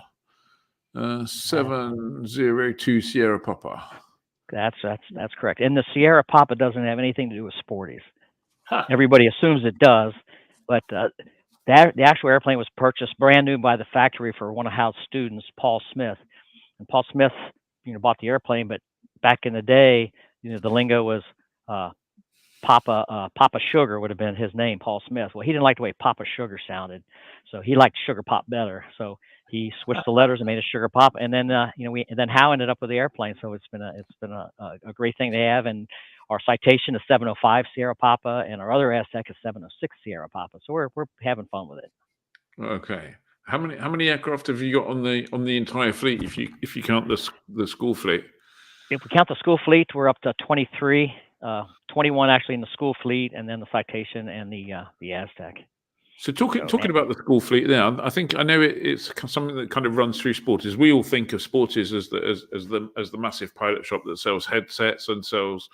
702 Sierra Papa. That's correct. And the Sierra Papa doesn't have anything to do with Sporties. Huh. Everybody assumes it does, but the actual airplane was purchased brand new by the factory for one of Hal's students, Paul Smith. And Paul Smith, bought the airplane, but back in the day, the lingo was Papa Sugar would have been his name, Paul Smith. Well, he didn't like the way Papa Sugar sounded, so he liked Sugar Pop better. So he switched the letters and made it Sugar Pop, and then then Hal ended up with the airplane. So it's been a great thing to have. And our Citation is 705 Sierra Papa, and our other Aztec is 706 Sierra Papa. So we're having fun with it. Okay. How many aircraft have you got on the entire fleet? If you count the school fleet. If we count the school fleet, we're up to 23, 21 actually in the school fleet, and then the Citation and the Aztec. So talking about the school fleet there, I know it's something that kind of runs through Sporties. We all think of Sporties as the massive pilot shop that sells headsets and sells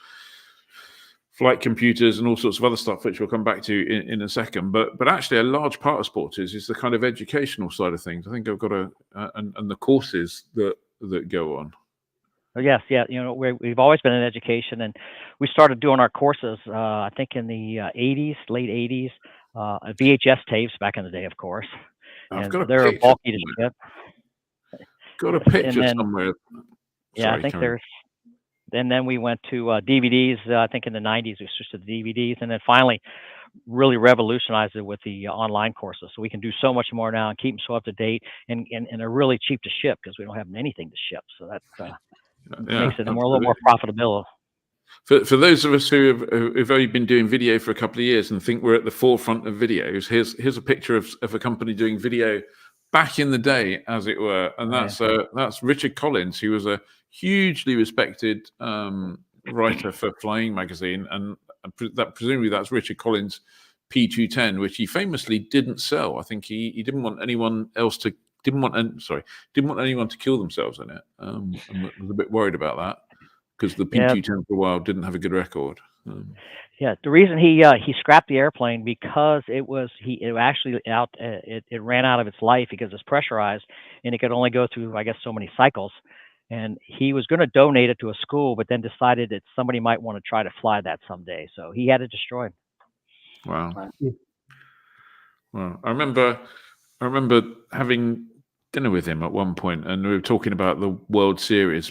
flight computers and all sorts of other stuff, which we'll come back to in a second. But actually, a large part of Sporties is the kind of educational side of things. I think I've got and the courses that go on. Oh, yes, yeah. We've always been in education, and we started doing our courses, I think in the late 80s, VHS tapes back in the day, of course. I've got a they're picture bulky to ship. Got a picture somewhere. Yeah, I think there's. And then we went to DVDs. I think in the 90s we switched to the DVDs, and then finally really revolutionized it with the online courses. So we can do so much more now and keep them so up to date, and they're really cheap to ship because we don't have anything to ship. So that makes it a little more profitable. For those of us who've only been doing video for a couple of years and think we're at the forefront of videos, here's a picture of a company doing video back in the day, as it were, and that's Richard Collins, who was a hugely respected writer for Flying Magazine, and presumably that's Richard Collins' P210, which he famously didn't sell. I think he didn't want anyone to kill themselves in it. And was a bit worried about that because the P210 for a while didn't have a good record. Yeah, the reason he scrapped the airplane because it ran out of its life because it's pressurized and it could only go through, I guess, so many cycles. And he was going to donate it to a school, but then decided that somebody might want to try to fly that someday. So he had it destroyed. Wow. Well, I remember having dinner with him at one point, and we were talking about the World Series,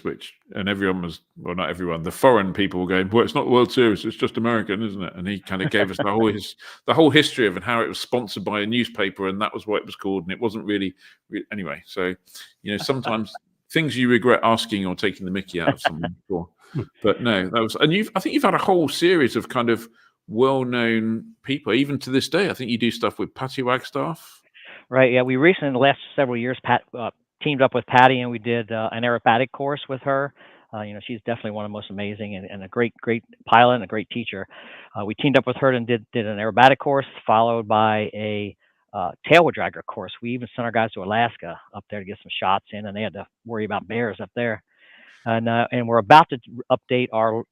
and everyone was, well, not everyone, the foreign people were going, well, it's not the World Series, it's just American, isn't it? And he kind of gave us the whole history of it, how it was sponsored by a newspaper, and that was what it was called, and it wasn't really anyway. So, sometimes things you regret asking or taking the mickey out of someone before. But no, that was, and I think you've had a whole series of kind of well-known people, even to this day. I think you do stuff with Patty Wagstaff. Right. Yeah. We recently, in the last several years, teamed up with Patty, and we did an aerobatic course with her. She's definitely one of the most amazing and a great pilot and a great teacher. We teamed up with her and did an aerobatic course, followed by a tailwheel dragger course. We even sent our guys to Alaska up there to get some shots in, and they had to worry about bears up there. And we're about to update our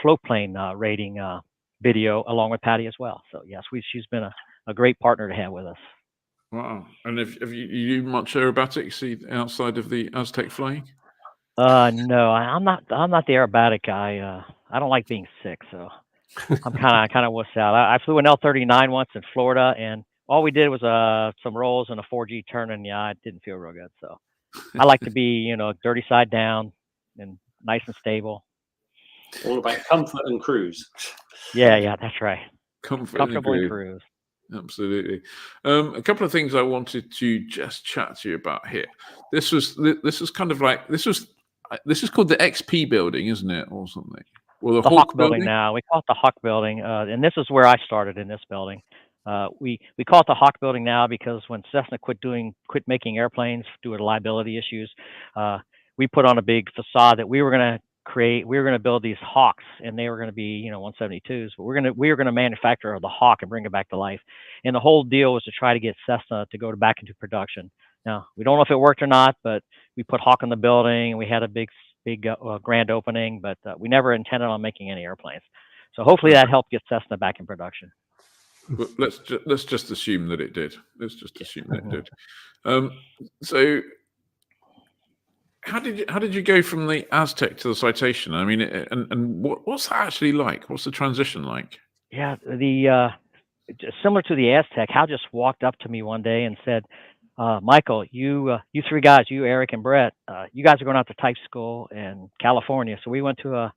float plane rating video along with Patty as well. So yes, she's been a great partner to have with us. Wow. And have you much aerobatics outside of the Aztec flying? No, I'm not the aerobatic guy. I don't like being sick, so I'm kind of wussed out. I flew an L-39 once in Florida, and all we did was some rolls and a 4G turn, and it didn't feel real good. So I like to be, dirty side down and nice and stable. All about comfort and cruise. Yeah, that's right. Comfortable and cruise. Absolutely. A couple of things I wanted to just chat to you about here. This is kind of like this is called the XP building, isn't it, or something? Or the Hawk building now. We call it the Hawk building, and this is where I started in this building. We call it the Hawk building now because when Cessna quit making airplanes due to liability issues, we put on a big facade that we were going to create. We were going to build these Hawks, and they were going to be 172s. But we were going to manufacture the Hawk and bring it back to life. And the whole deal was to try to get Cessna to go back into production. Now we don't know if it worked or not, but we put Hawk in the building, and we had a big grand opening. But we never intended on making any airplanes. So hopefully that helped get Cessna back in production. Well, let's just assume that it did. Let's just assume that it did. So, how did you go from the Aztec to the Citation? I mean, and what's that actually like? What's the transition like? Yeah, similar to the Aztec, Hal just walked up to me one day and said, "Michael, you three guys, you, Eric, and Brett, you guys are going out to type school in California." So we went to a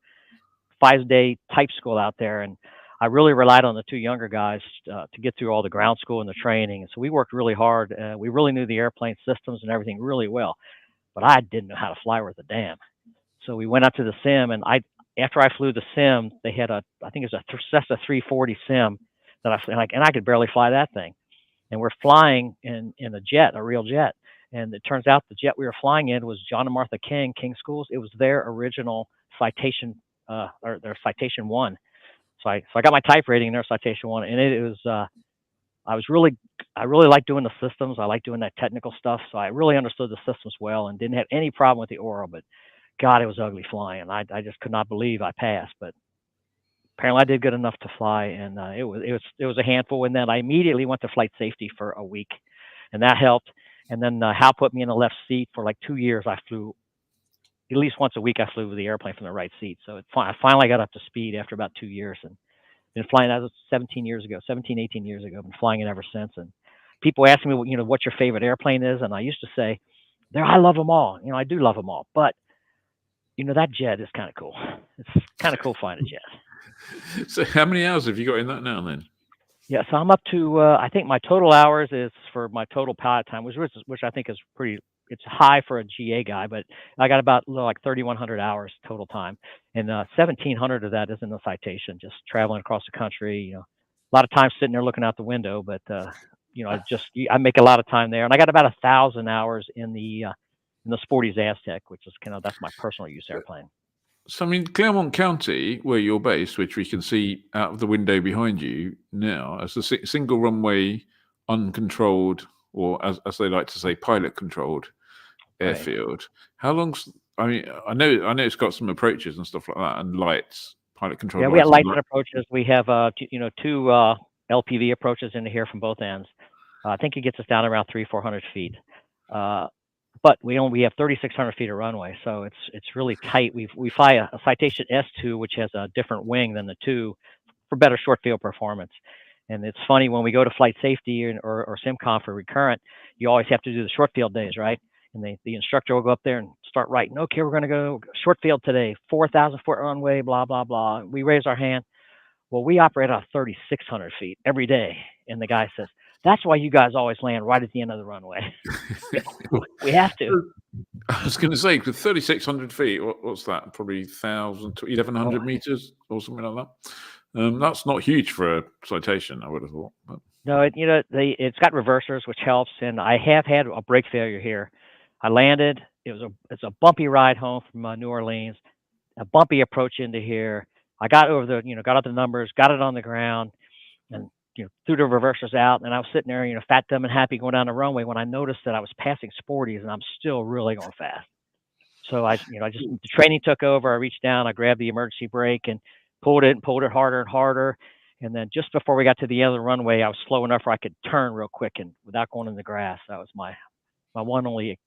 5-day type school out there, and I really relied on the two younger guys to get through all the ground school and the training. And so we worked really hard. We really knew the airplane systems and everything really well, but I didn't know how to fly worth a damn. So we went out to the sim, and after I flew the sim, they had I think it was a Cessna 340 sim that I could barely fly that thing. And we're flying in a jet, a real jet. And it turns out the jet we were flying in was John and Martha King Schools. It was their original Citation, or their Citation 1. So I got my type rating in their Citation 1, and it was I really liked doing the systems. I like doing that technical stuff. So I really understood the systems well and didn't have any problem with the oral. But God, it was ugly flying. I just could not believe I passed. But apparently I did good enough to fly, and it was a handful. And then I immediately went to flight safety for a week, and that helped. And then Hal put me in the left seat for like 2 years. I flew at least once a week. I flew with the airplane from the right seat. So I finally got up to speed after about 2 years, and been flying. That was 18 years ago. I've been flying it ever since. And people ask me, what your favorite airplane is, and I used to say, I love them all. I do love them all, but that jet is kind of cool. It's kind of cool flying a jet. So how many hours have you got in that now then? Yeah, so I'm up to, I think my total hours is for my total pilot time, which I think is it's high for a GA guy, but I got about like 3,100 hours total time. And 1,700 of that is in the Citation, just traveling across the country, a lot of time sitting there looking out the window, but I make a lot of time there. And I got about 1,000 hours in the Sporty's Aztec, which is that's my personal use airplane. So, I mean, Claremont County, where you're based, which we can see out of the window behind you now, as a single runway, uncontrolled, or as they like to say, pilot-controlled airfield. Right. How long's? I mean, I know it's got some approaches and stuff like that, and lights, pilot-controlled. Yeah, we have lights and approaches. We have two LPV approaches into here from both ends. I think it gets us down around 300-400 feet. But we have 3,600 feet of runway, so it's really tight. We fly a Citation S2, which has a different wing than the 2 for better short field performance. And it's funny, when we go to flight safety or SimCom for recurrent, you always have to do the short field days, right? And the instructor will go up there and start writing, okay, we're going to go short field today, 4,000 foot runway, blah, blah, blah. We raise our hand. Well, we operate out 3,600 feet every day. And the guy says, that's why you guys always land right at the end of the runway. We have to. I was going to say, with 3,600 feet, what's that? Probably 1,000 to 1,100 meters or something like that. That's not huge for a Citation, I would have thought. But. No, it's got reversers, which helps. And I have had a brake failure here. I landed. It's a bumpy ride home from New Orleans, a bumpy approach into here. I got over got out the numbers, got it on the ground, and threw the reversers out, and I was sitting there, fat, dumb, and happy going down the runway when I noticed that I was passing Sporties, and I'm still really going fast. So the training took over. I reached down, I grabbed the emergency brake and pulled it harder and harder. And then just before we got to the end of the runway, I was slow enough where I could turn real quick and without going in the grass. That was my one only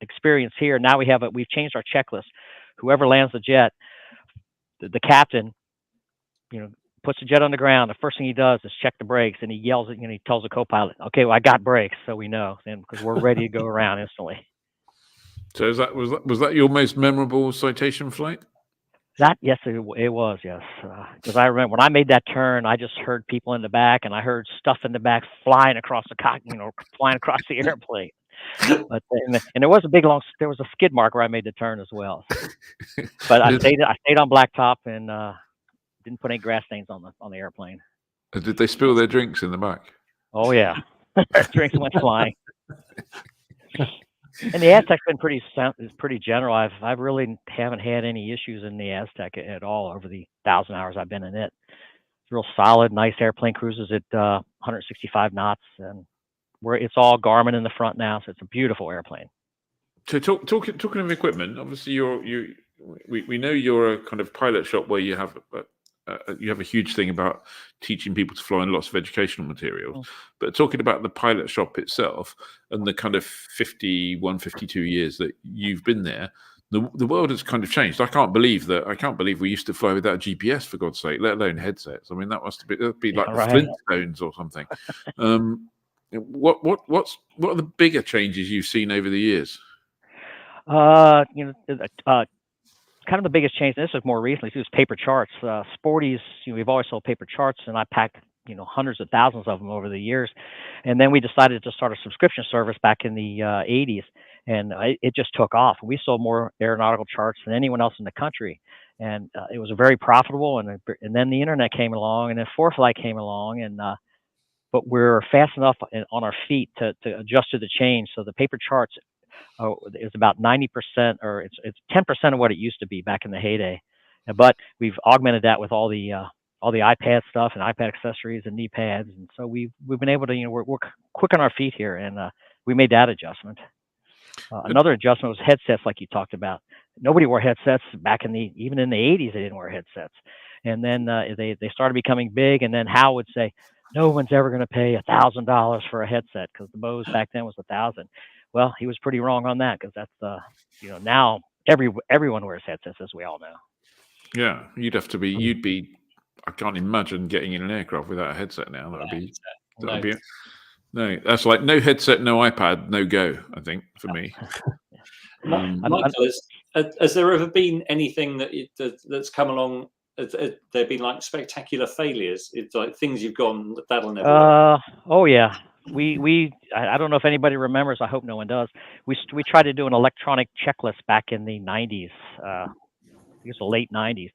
experience here. Now we've changed our checklist. Whoever lands the jet, the captain, puts the jet on the ground. The first thing he does is check the brakes, and he yells at, he tells the co-pilot, okay, well, I got brakes, so we know, and because we're ready to go around instantly. So was that your most memorable Citation flight? Yes, it was, yes. Because I remember when I made that turn, I just heard people in the back, and I heard stuff in the back flying across the cockpit, flying across the airplane. But and there was a skid mark where I made the turn as well. So. But I stayed on blacktop and didn't put any grass stains on the airplane. Did they spill their drinks in the back? Oh yeah, drinks went flying. And the Aztec's been pretty general. I've really haven't had any issues in the Aztec at all over the 1,000 hours I've been in it. It's real solid, nice airplane, cruises at 165 knots, and it's all Garmin in the front now, so it's a beautiful airplane. So talking of equipment, obviously we know you're a kind of pilot shop where you have a huge thing about teaching people to fly and lots of educational materials. But talking about the pilot shop itself and the kind of 51, 52 years that you've been there, the world has kind of changed. I can't believe we used to fly without GPS, for God's sake, let alone headsets. I mean, that'd be like the Flintstones or something. What are the bigger changes you've seen over the years? Kind of the biggest change, and this was more recently, it was paper charts. Sporties, we've always sold paper charts, and I packed, hundreds of thousands of them over the years. And then we decided to start a subscription service back in the 80s, and it just took off. We sold more aeronautical charts than anyone else in the country, and it was very profitable. And then the internet came along, and then ForeFlight came along, and but we're fast enough on our feet to adjust to the change. So the paper charts is about 90%, or it's 10% of what it used to be back in the heyday. But we've augmented that with all the iPad stuff and iPad accessories and knee pads, and so we've been able to we're quick on our feet here, and we made that adjustment. Another adjustment was headsets, like you talked about. Nobody wore headsets back even in the 80s. They didn't wear headsets, and then they started becoming big. And then Hal would say, "No one's ever going to pay $1,000 for a headset because the Bose back then was $1,000." Well, he was pretty wrong on that, because that's now everyone wears headsets, as we all know. Yeah, you'd be. I can't imagine getting in an aircraft without a headset now. No, that's like no headset, no iPad, no go. I think for me. Michael, has there ever been anything that's come along? There've been like spectacular failures. It's like things you've gone, that'll never work. Oh yeah. I don't know if anybody remembers. I hope no one does. We tried to do an electronic checklist back in the 90s. I guess the late 90s.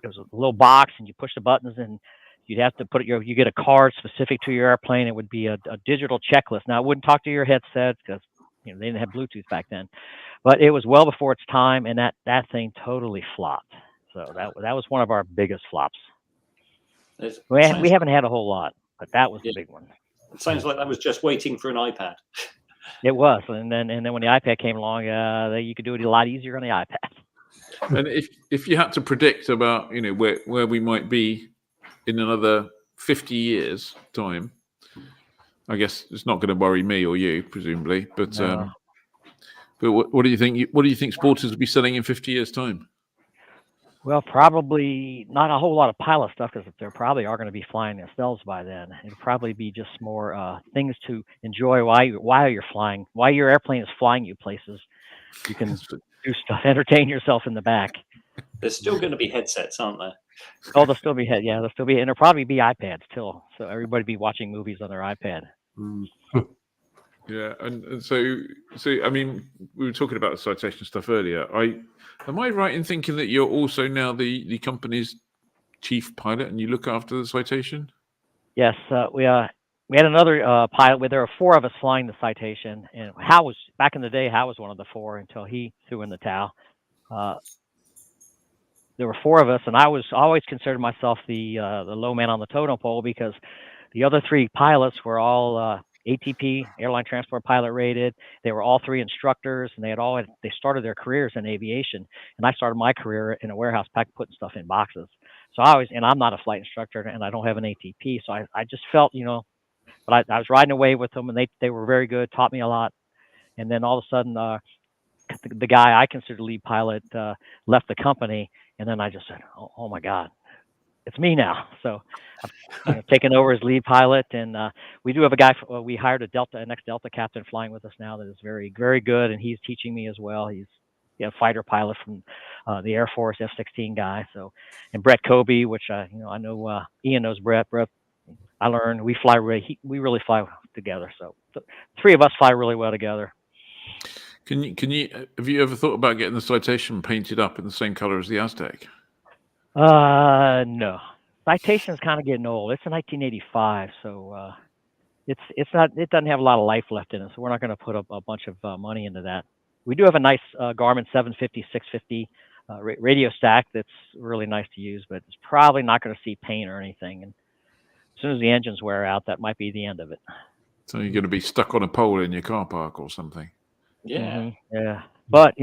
It was a little box, and you push the buttons, and you'd have to you get a card specific to your airplane. It would be a digital checklist. Now, it wouldn't talk to your headset because they didn't have Bluetooth back then, but it was well before its time, and that thing totally flopped. So that was one of our biggest flops. We haven't had a whole lot, but that was the big one. It sounds like that was just waiting for an iPad. It was, and then when the iPad came along, you could do it a lot easier on the iPad. And if you had to predict about where we might be in another 50 years' time, I guess it's not going to worry me or you, presumably. But No. But what do you think? What do you think Sporters will be selling in 50 years' time? Well, probably not a whole lot of pilot stuff, because they probably are going to be flying themselves by then. It'll probably be just more things to enjoy while you're flying, while your airplane is flying you places. You can do stuff, entertain yourself in the back. There's still going to be headsets, aren't there? Oh, there'll still be and there'll probably be iPads too. So everybody be watching movies on their iPad. Yeah, and so I mean, we were talking about the Citation stuff earlier. Am I right in thinking that you're also now the company's chief pilot, and you look after the Citation? Yes, we had another pilot where there were 4 of us flying the Citation, and Hal was back in the day. Hal was one of the 4 until he threw in the towel. There were 4 of us, and I always considered myself the low man on the totem pole, because the other 3 pilots were all ATP, airline transport pilot rated. They were all 3 instructors, and they started their careers in aviation, and I started my career in a warehouse putting stuff in boxes. So and I'm not a flight instructor, and I don't have an ATP, so I just felt, but I was riding away with them, and they were very good, taught me a lot. And then all of a sudden, the guy I considered lead pilot left the company, and then I just said, oh my God, it's me now. So I've taken over as lead pilot, and we do have a guy. We hired an ex-Delta captain flying with us now that is very, very good, and he's teaching me as well. He's a fighter pilot from the Air Force, F-16 guy. So, and Brett Kobe, which I know Ian knows Brett. I learned we really fly together. So the 3 of us fly really well together. Have you ever thought about getting the Citation painted up in the same color as the Aztec? No. Citation's kind of getting old. It's a 1985, so it's not, it doesn't have a lot of life left in it, so we're not going to put a bunch of money into that. We do have a nice Garmin 750, 650 radio stack that's really nice to use, but it's probably not going to see paint or anything. And as soon as the engines wear out, that might be the end of it. So you're going to be stuck on a pole in your car park or something. Yeah. Yeah. But,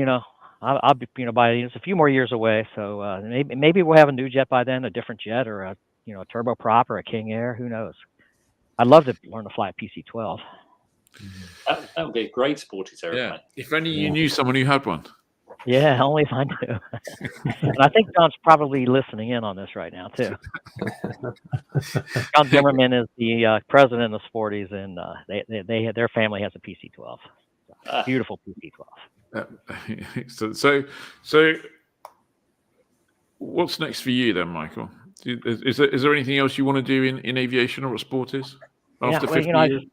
I'll be, it's a few more years away. So maybe we'll have a new jet by then, a different jet, or a turboprop or a King Air. Who knows? I'd love to learn to fly a PC-12. That would be a great sporty airplane. Yeah. If only you knew someone who had one. Yeah, only if I do. And I think John's probably listening in on this right now, too. John Zimmerman is the president of Sporties, and their family has a PC-12. Beautiful PC-12. So what's next for you then, Michael? Is there anything else you want to do in aviation or what sport is after 50 years?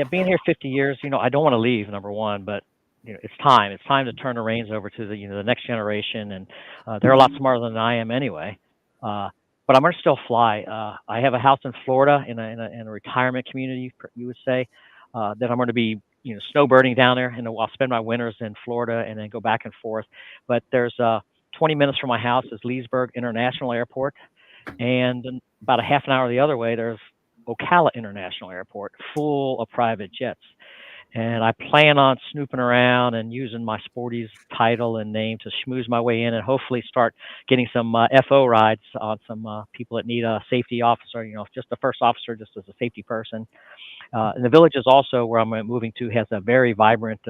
Being here 50 years, I don't want to leave, number one, but it's time. It's time to turn the reins over to the next generation, and they're a lot smarter than I am anyway. But I'm going to still fly. I have a house in Florida in a retirement community, you would say, that I'm going to be snowbirding down there, and I'll spend my winters in Florida and then go back and forth. But there's 20 minutes from my house is Leesburg International Airport, and about a half an hour the other way there's Ocala International Airport, full of private jets. And I plan on snooping around and using my Sporty's title and name to schmooze my way in and hopefully start getting some FO rides on some people that need a safety officer, just the first officer, just as a safety person. And the village is also where I'm moving to has a very vibrant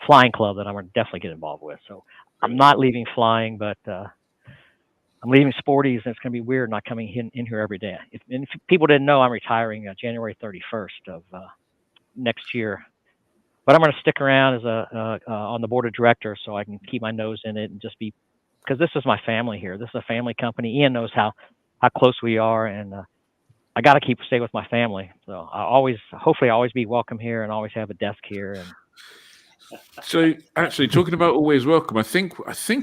flying club that I'm going to definitely get involved with. So I'm not leaving flying, but I'm leaving Sporties, and it's going to be weird not coming in here every day. If people didn't know, I'm retiring January 31st of next year. But I'm going to stick around as on the board of directors so I can keep my nose in it and just be, because this is my family here. This is a family company. Ian knows how close we are, and I got to stay with my family. So hopefully I always be welcome here and always have a desk here. And so actually talking about always welcome, I think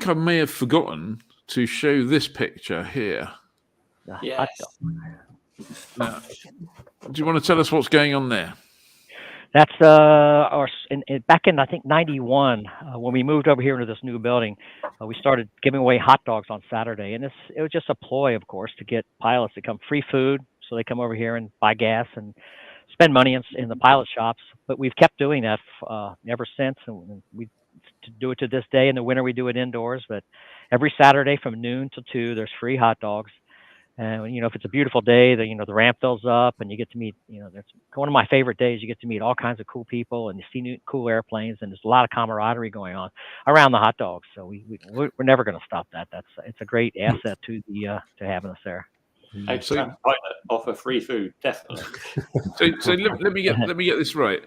I may have forgotten to show this picture here. Yes. Now, do you want to tell us what's going on there? That's back in, I think, 91, when we moved over here into this new building, we started giving away hot dogs on Saturday. And it was just a ploy, of course, to get pilots to come, free food. So they come over here and buy gas and spend money in the pilot shops. But we've kept doing that ever since. And we do it to this day. In the winter, we do it indoors. But every Saturday from noon till 2, there's free hot dogs. And, if it's a beautiful day, the ramp fills up and you get to meet, that's one of my favorite days. You get to meet all kinds of cool people and you see new cool airplanes, and there's a lot of camaraderie going on around the hot dogs. So we're never going to stop that. It's a great asset to having us there. Pilot offer free food, definitely. So let me get this right.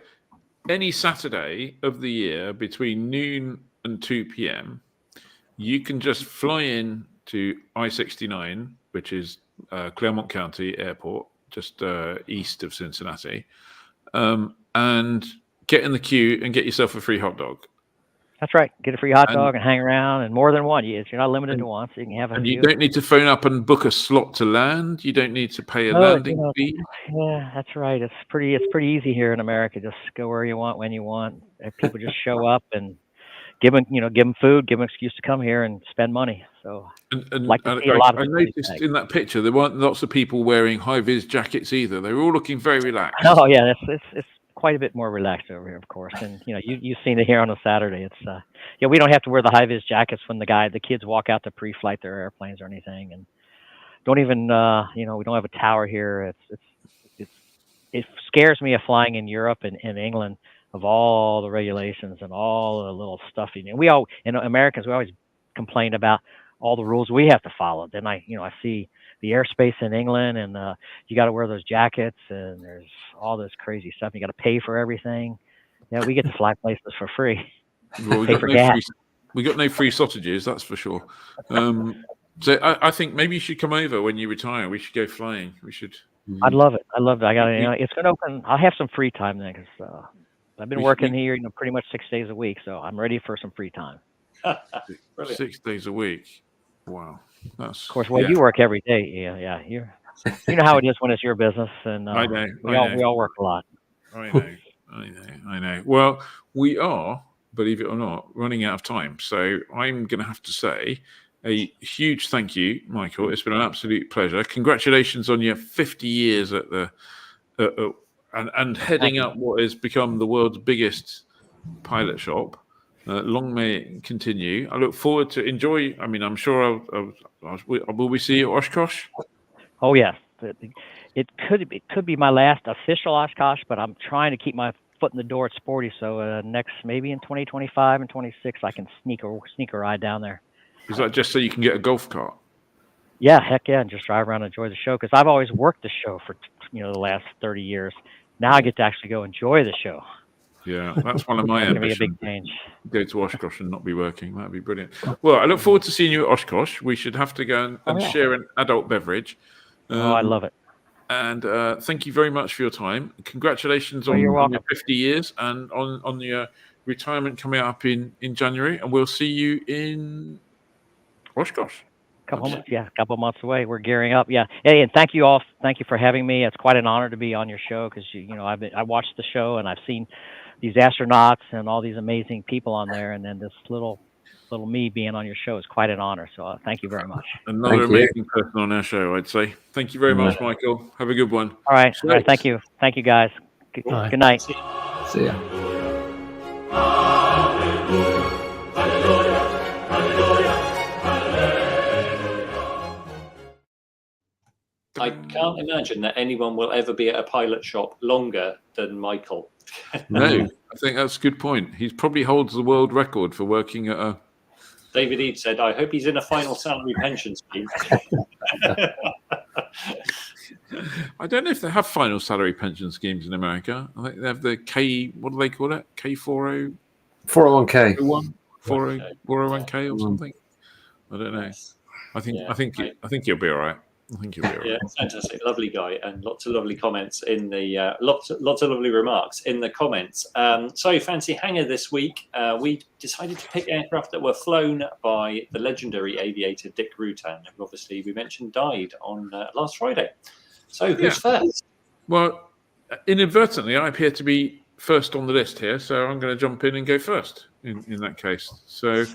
Any Saturday of the year between noon and 2 p.m., you can just fly in to I-69, which is Claremont County Airport, just east of Cincinnati, and get in the queue and get yourself a free hot dog. That's right. Get a free hot dog and hang around, and more than one. You're not limited to one, so you can have a And few. you don't need to phone up and book a slot to land. You don't need to pay a landing fee. Yeah, that's right. It's pretty easy here in America. Just go where you want, when you want. People just show up and give them food, give them an excuse to come here and spend money. So I noticed in that picture there weren't lots of people wearing high-vis jackets either. They were all looking very relaxed. Oh yeah, it's quite a bit more relaxed over here, of course. And you've seen it here on a Saturday. It's we don't have to wear the high-vis jackets when the kids walk out to pre-flight their airplanes or anything, and don't even we don't have a tower here. It scares me of flying in Europe and in England, of all the regulations and all the little stuff. Americans, we always complain about all the rules we have to follow. Then I see the airspace in England, and you got to wear those jackets, and there's all this crazy stuff. You got to pay for everything. Yeah, we get to fly places for free. Well, we got no free sausages, that's for sure. So I think maybe you should come over when you retire. We should go flying. We should. I'd love it. I got it's going to open. I'll have some free time then, because I've been working here, pretty much 6 days a week, so I'm ready for some free time. 6 days a week. Wow. That's, of course, you work every day. Yeah. You know how it is when it's your business, and I know. We all work a lot. I know. Well, we are, believe it or not, running out of time. So I'm going to have to say a huge thank you, Michael. It's been an absolute pleasure. Congratulations on your 50 years at the and heading up what has become the world's biggest pilot shop. Long may it continue. I look forward to enjoy. I mean, I'm sure will we see you at Oshkosh? Oh yes, it could be my last official Oshkosh, but I'm trying to keep my foot in the door at Sporty. So next, maybe in 2025 and 26, I can sneak a ride down there. Is that just so you can get a golf cart? Yeah, heck yeah, and just drive around and enjoy the show, because I've always worked the show for the last 30 years. Now I get to actually go enjoy the show. Yeah, that's one of my It's gonna be a ambitions. big change. Go to Oshkosh and not be working. That'd be brilliant. Well, I look forward to seeing you at Oshkosh. We should have to go and yeah. share an adult beverage. I love it. And thank you very much for your time. Congratulations on you're your welcome. 50 years and on your retirement coming up in January. And we'll see you in Oshkosh. A couple months away. We're gearing up. Yeah. Hey, and thank you all. Thank you for having me. It's quite an honor to be on your show, because I watched the show and I've seen these astronauts and all these amazing people on there, and then this little me being on your show is quite an honor. So thank you very much. Another amazing person on our show, I'd say. Thank you very much, Michael. Have a good one. All right. Thank you. Thank you, guys. Good night. See ya. I can't imagine that anyone will ever be at a pilot shop longer than Michael. No, I think that's a good point. He probably holds the world record for working at a... David Eade said, I hope he's in a final salary pension scheme. I don't know if they have final salary pension schemes in America. I think they have the what do they call it? K40? 401k. 401k or something. I don't know. I think you'll be all right. I think you'll be all right. Yeah, fantastic, lovely guy, and lots of lovely comments in the lots of lovely remarks in the comments. So fancy hangar this week. We decided to pick aircraft that were flown by the legendary aviator Dick Rutan, who obviously we mentioned died on last Friday. So who's first? Well, inadvertently, I appear to be first on the list here, so I'm going to jump in and go first in that case. So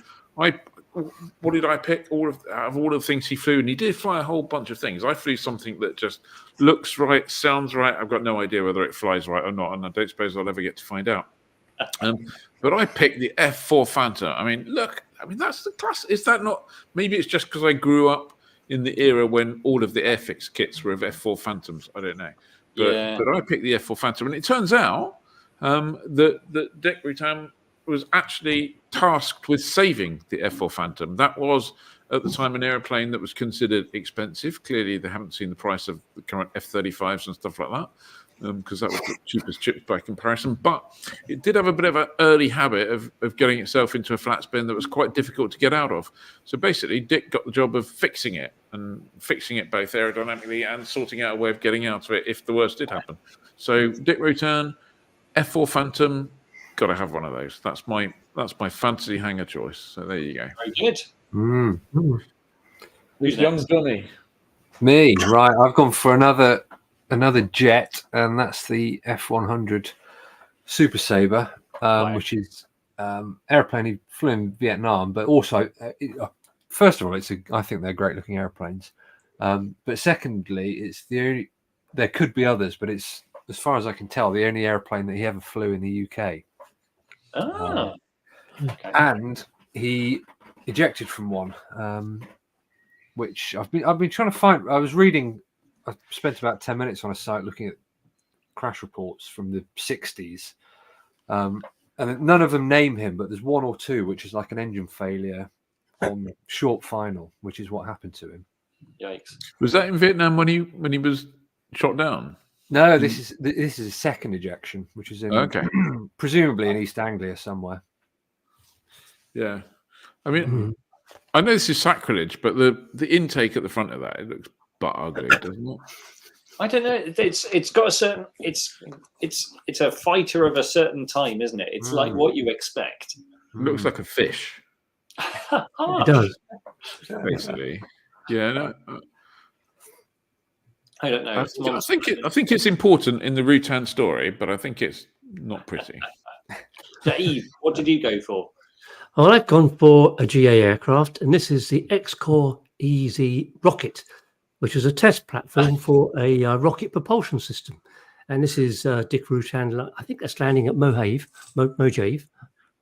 what did I pick? Out of all the things he flew, and he did fly a whole bunch of things. I flew something that just looks right, sounds right. I've got no idea whether it flies right or not, and I don't suppose I'll ever get to find out. But I picked the F4 Phantom. I mean, that's the class. Is that not? Maybe it's just because I grew up in the era when all of the Airfix kits were of F4 Phantoms. I don't know. But I picked the F4 Phantom, and it turns out that Dick Rutan was actually tasked with saving the F4 Phantom. That was, at the time, an aeroplane that was considered expensive. Clearly, they haven't seen the price of the current F-35s and stuff like that, because that was the cheapest chips by comparison. But it did have a bit of an early habit of getting itself into a flat spin that was quite difficult to get out of. So basically, Dick got the job of fixing it both aerodynamically and sorting out a way of getting out of it if the worst did happen. So Dick Rutan, F4 Phantom, got to have one of those. That's my fantasy hangar choice. So there you go. Very good. Who's young Johnny? Me, right? I've gone for another jet, and that's the F-100 Super Sabre, which is airplane he flew in Vietnam. But also, first of all, I think they're great looking airplanes. But secondly, it's the only. There could be others, but it's, as far as I can tell, the only airplane that he ever flew in the UK. Okay. And he ejected from one, which I've been trying to find. I spent about 10 minutes on a site looking at crash reports from the 60s, and none of them name him, but there's one or two which is like an engine failure on short final, which is what happened to him. Yikes! Was that in Vietnam when he was shot down? No, this is a second ejection, which is in presumably in East Anglia somewhere. Yeah, I mean, I know this is sacrilege, but the intake at the front of that, it looks butt ugly, doesn't it? I don't know. It's got a certain. It's a fighter of a certain time, isn't it? It's like what you expect. It looks like a fish. It does. Basically, yeah. No, I don't know. I think it's important in the Rutan story, but I think it's not pretty. Dave, what did you go for? Well, I've gone for a GA aircraft, and this is the X-Core EZ rocket, which is a test platform for a rocket propulsion system. And this is Dick Rutan. I think that's landing at Mojave,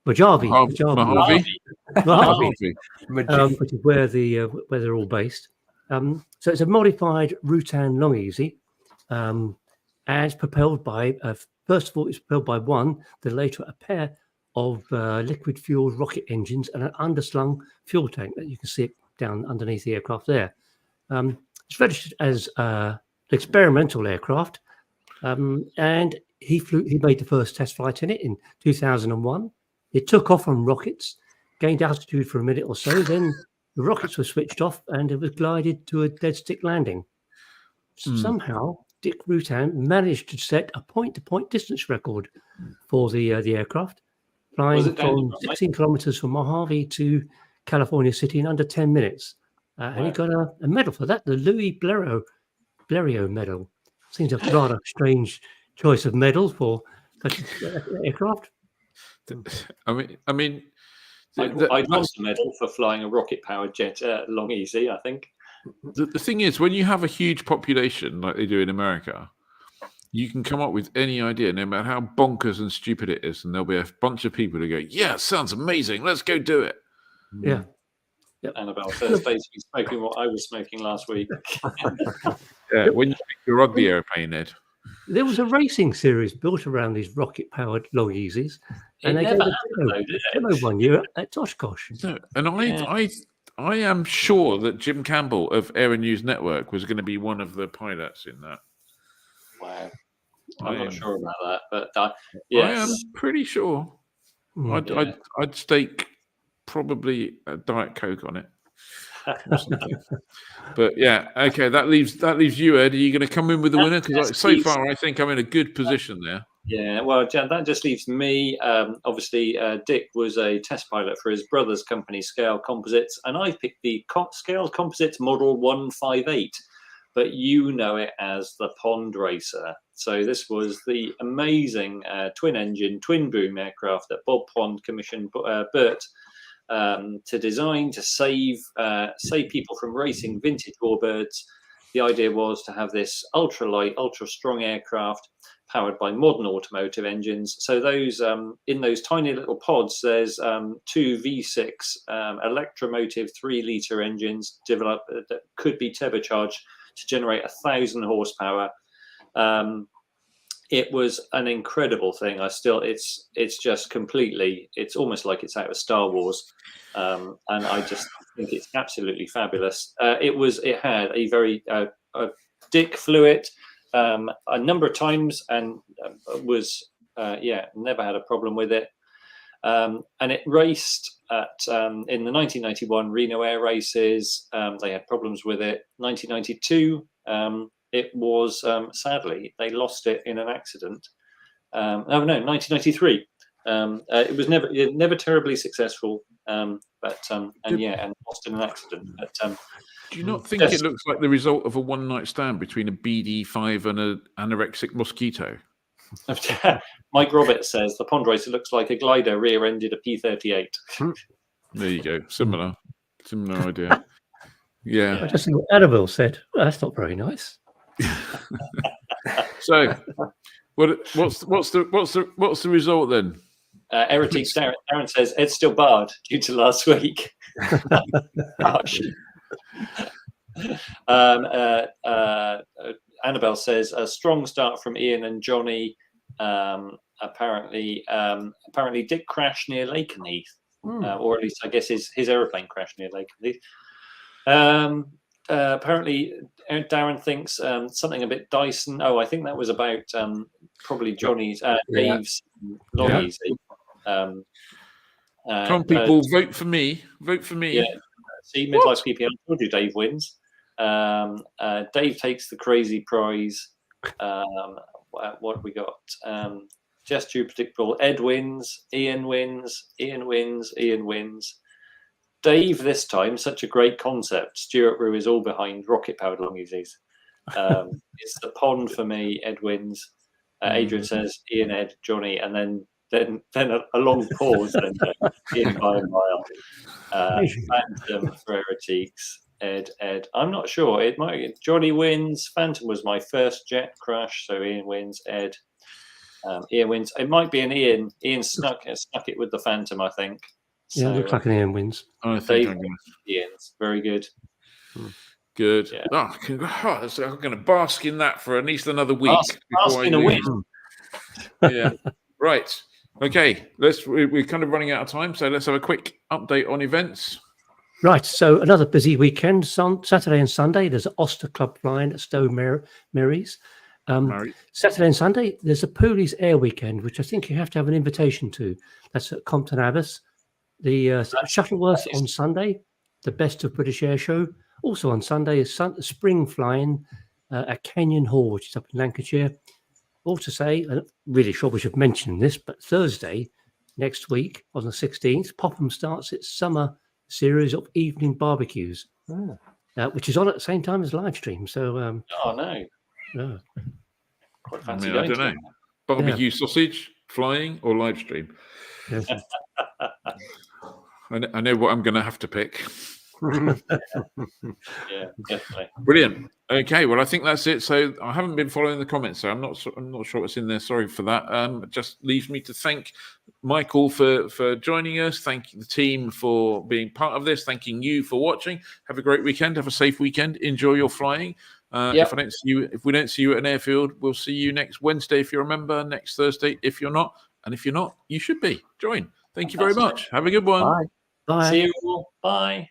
which is where they're all based. So it's a modified Rutan Long Easy, and it's propelled by first of all, it's propelled by one, then later a pair of liquid fueled rocket engines and an underslung fuel tank that you can see it down underneath the aircraft there. It's registered as an experimental aircraft, and he made the first test flight in it in 2001. It took off on rockets, gained altitude for a minute or so, then the rockets were switched off and it was glided to a dead stick landing. Somehow, Dick Rutan managed to set a point-to-point distance record for the aircraft, flying from 16 kilometers from Mojave to California City in under 10 minutes. And he got a medal for that, the Louis Blériot medal. Seems a rather strange choice of medal for such an aircraft. I'd want a medal for flying a rocket-powered jet Long Easy, I think. The thing is, when you have a huge population like they do in America, you can come up with any idea, no matter how bonkers and stupid it is, and there'll be a bunch of people who go, yeah, sounds amazing, let's go do it. Yeah. Yep. Annabelle says basically smoking what I was smoking last week. Yeah, when you make the rugby airplane, Ed. There was a racing series built around these rocket-powered Long Easies, and they gave a demo one year at Oshkosh. No, and I am sure that Jim Campbell of Air and News Network was going to be one of the pilots in that. Wow. I'm not sure about that, but yes. I am pretty sure. I'd stake probably a Diet Coke on it. But yeah, okay, that leaves you, Ed. Are you going to come in with the winner? Because so far, I think I'm in a good position there. Yeah, well, Jan, that just leaves me. Obviously, Dick was a test pilot for his brother's company, Scale Composites, and I picked the Scale Composites Model 158, but you know it as the Pond Racer. So this was the amazing twin-engine, twin-boom aircraft that Bob Pond commissioned Bert to design to save people from racing vintage warbirds. The idea was to have this ultra-light, ultra-strong aircraft powered by modern automotive engines. So those in those tiny little pods, there's two V6 electromotive 3-liter engines developed that could be turbocharged to generate 1,000 horsepower. It was an incredible thing. It's just completely, it's almost like it's out of Star Wars. And I just think it's absolutely fabulous. It had a very, Dick flew it a number of times and never had a problem with it. And it raced at, in the 1991 Reno Air Races. They had problems with it. 1992, it was, sadly, they lost it in an accident. 1993. It was never terribly successoric, and lost in an accident. But, do you not think it looks like the result of a one-night stand between a BD5 and an anorexic mosquito? Mike Roberts says the Pond Racer looks like a glider rear-ended a P-38. There you go. Similar idea. Yeah. I just think what Annabelle said. Well, that's not very nice. So, what's the result then? Heretic Darren says Ed's still barred due to last week. Annabelle says a strong start from Ian and Johnny. Apparently Dick crashed near Lakenheath, or at least I guess his aeroplane crashed near Lakenheath. Apparently, Darren thinks something a bit Dyson. Oh, I think that was about probably Johnny's Dave's Long Easy. Come on, people, vote for me. Vote for me. Yeah. See, midlife PPL. I told you Dave wins. Dave takes the crazy prize. What have we got? Just too predictable. Ed wins. Ian wins. Ian wins. Ian wins. Dave this time, such a great concept. Stuart Rue is all behind rocket-powered Long Easies. It's the pond for me. Ed wins. Adrian says Ian, Ed, Johnny, and then a long pause. Then Ian by a mile. Phantom for Heretiques. Ed. I'm not sure. It might. Johnny wins. Phantom was my first jet crash, so Ian wins. Ed. Ian wins. It might be an Ian. Ian snuck it with the Phantom, I think. Yeah, So, looks like an Ian wins. I think I'm going Ian's very good. Good. Yeah. So I'm going to bask in that for at least another week. Bask in a win. Yeah. Right. Okay. We're kind of running out of time, so let's have a quick update on events. Right. So another busy weekend. Saturday and Sunday, there's an Oster Club flying at Stowe Mary's. Saturday and Sunday, there's a Pooley's Air Weekend, which I think you have to have an invitation to. That's at Compton Abbas. The Shuttleworth on Sunday, the Best of British Air Show. Also on Sunday is spring flying at Canyon Hall, which is up in Lancashire. Also say, I'm really sure we should mention this, but Thursday next week on the 16th, Popham starts its summer series of evening barbecues, which is on at the same time as Livestream. So, oh no, quite fancy. I don't know. Barbecue sausage, flying, or Livestream. Yes. I know what I'm going to have to pick. Yeah, definitely. Brilliant. Okay, well, I think that's it. So I haven't been following the comments, so I'm not sure what's in there. Sorry for that. It just leaves me to thank Michael for joining us. Thank the team for being part of this. Thanking you for watching. Have a great weekend. Have a safe weekend. Enjoy your flying. If we don't see you at an airfield, we'll see you next Wednesday if you're a member. Next Thursday if you're not, and if you're not, you should be. Join. Thank you very much. Have a good one. Bye. See you all. Bye.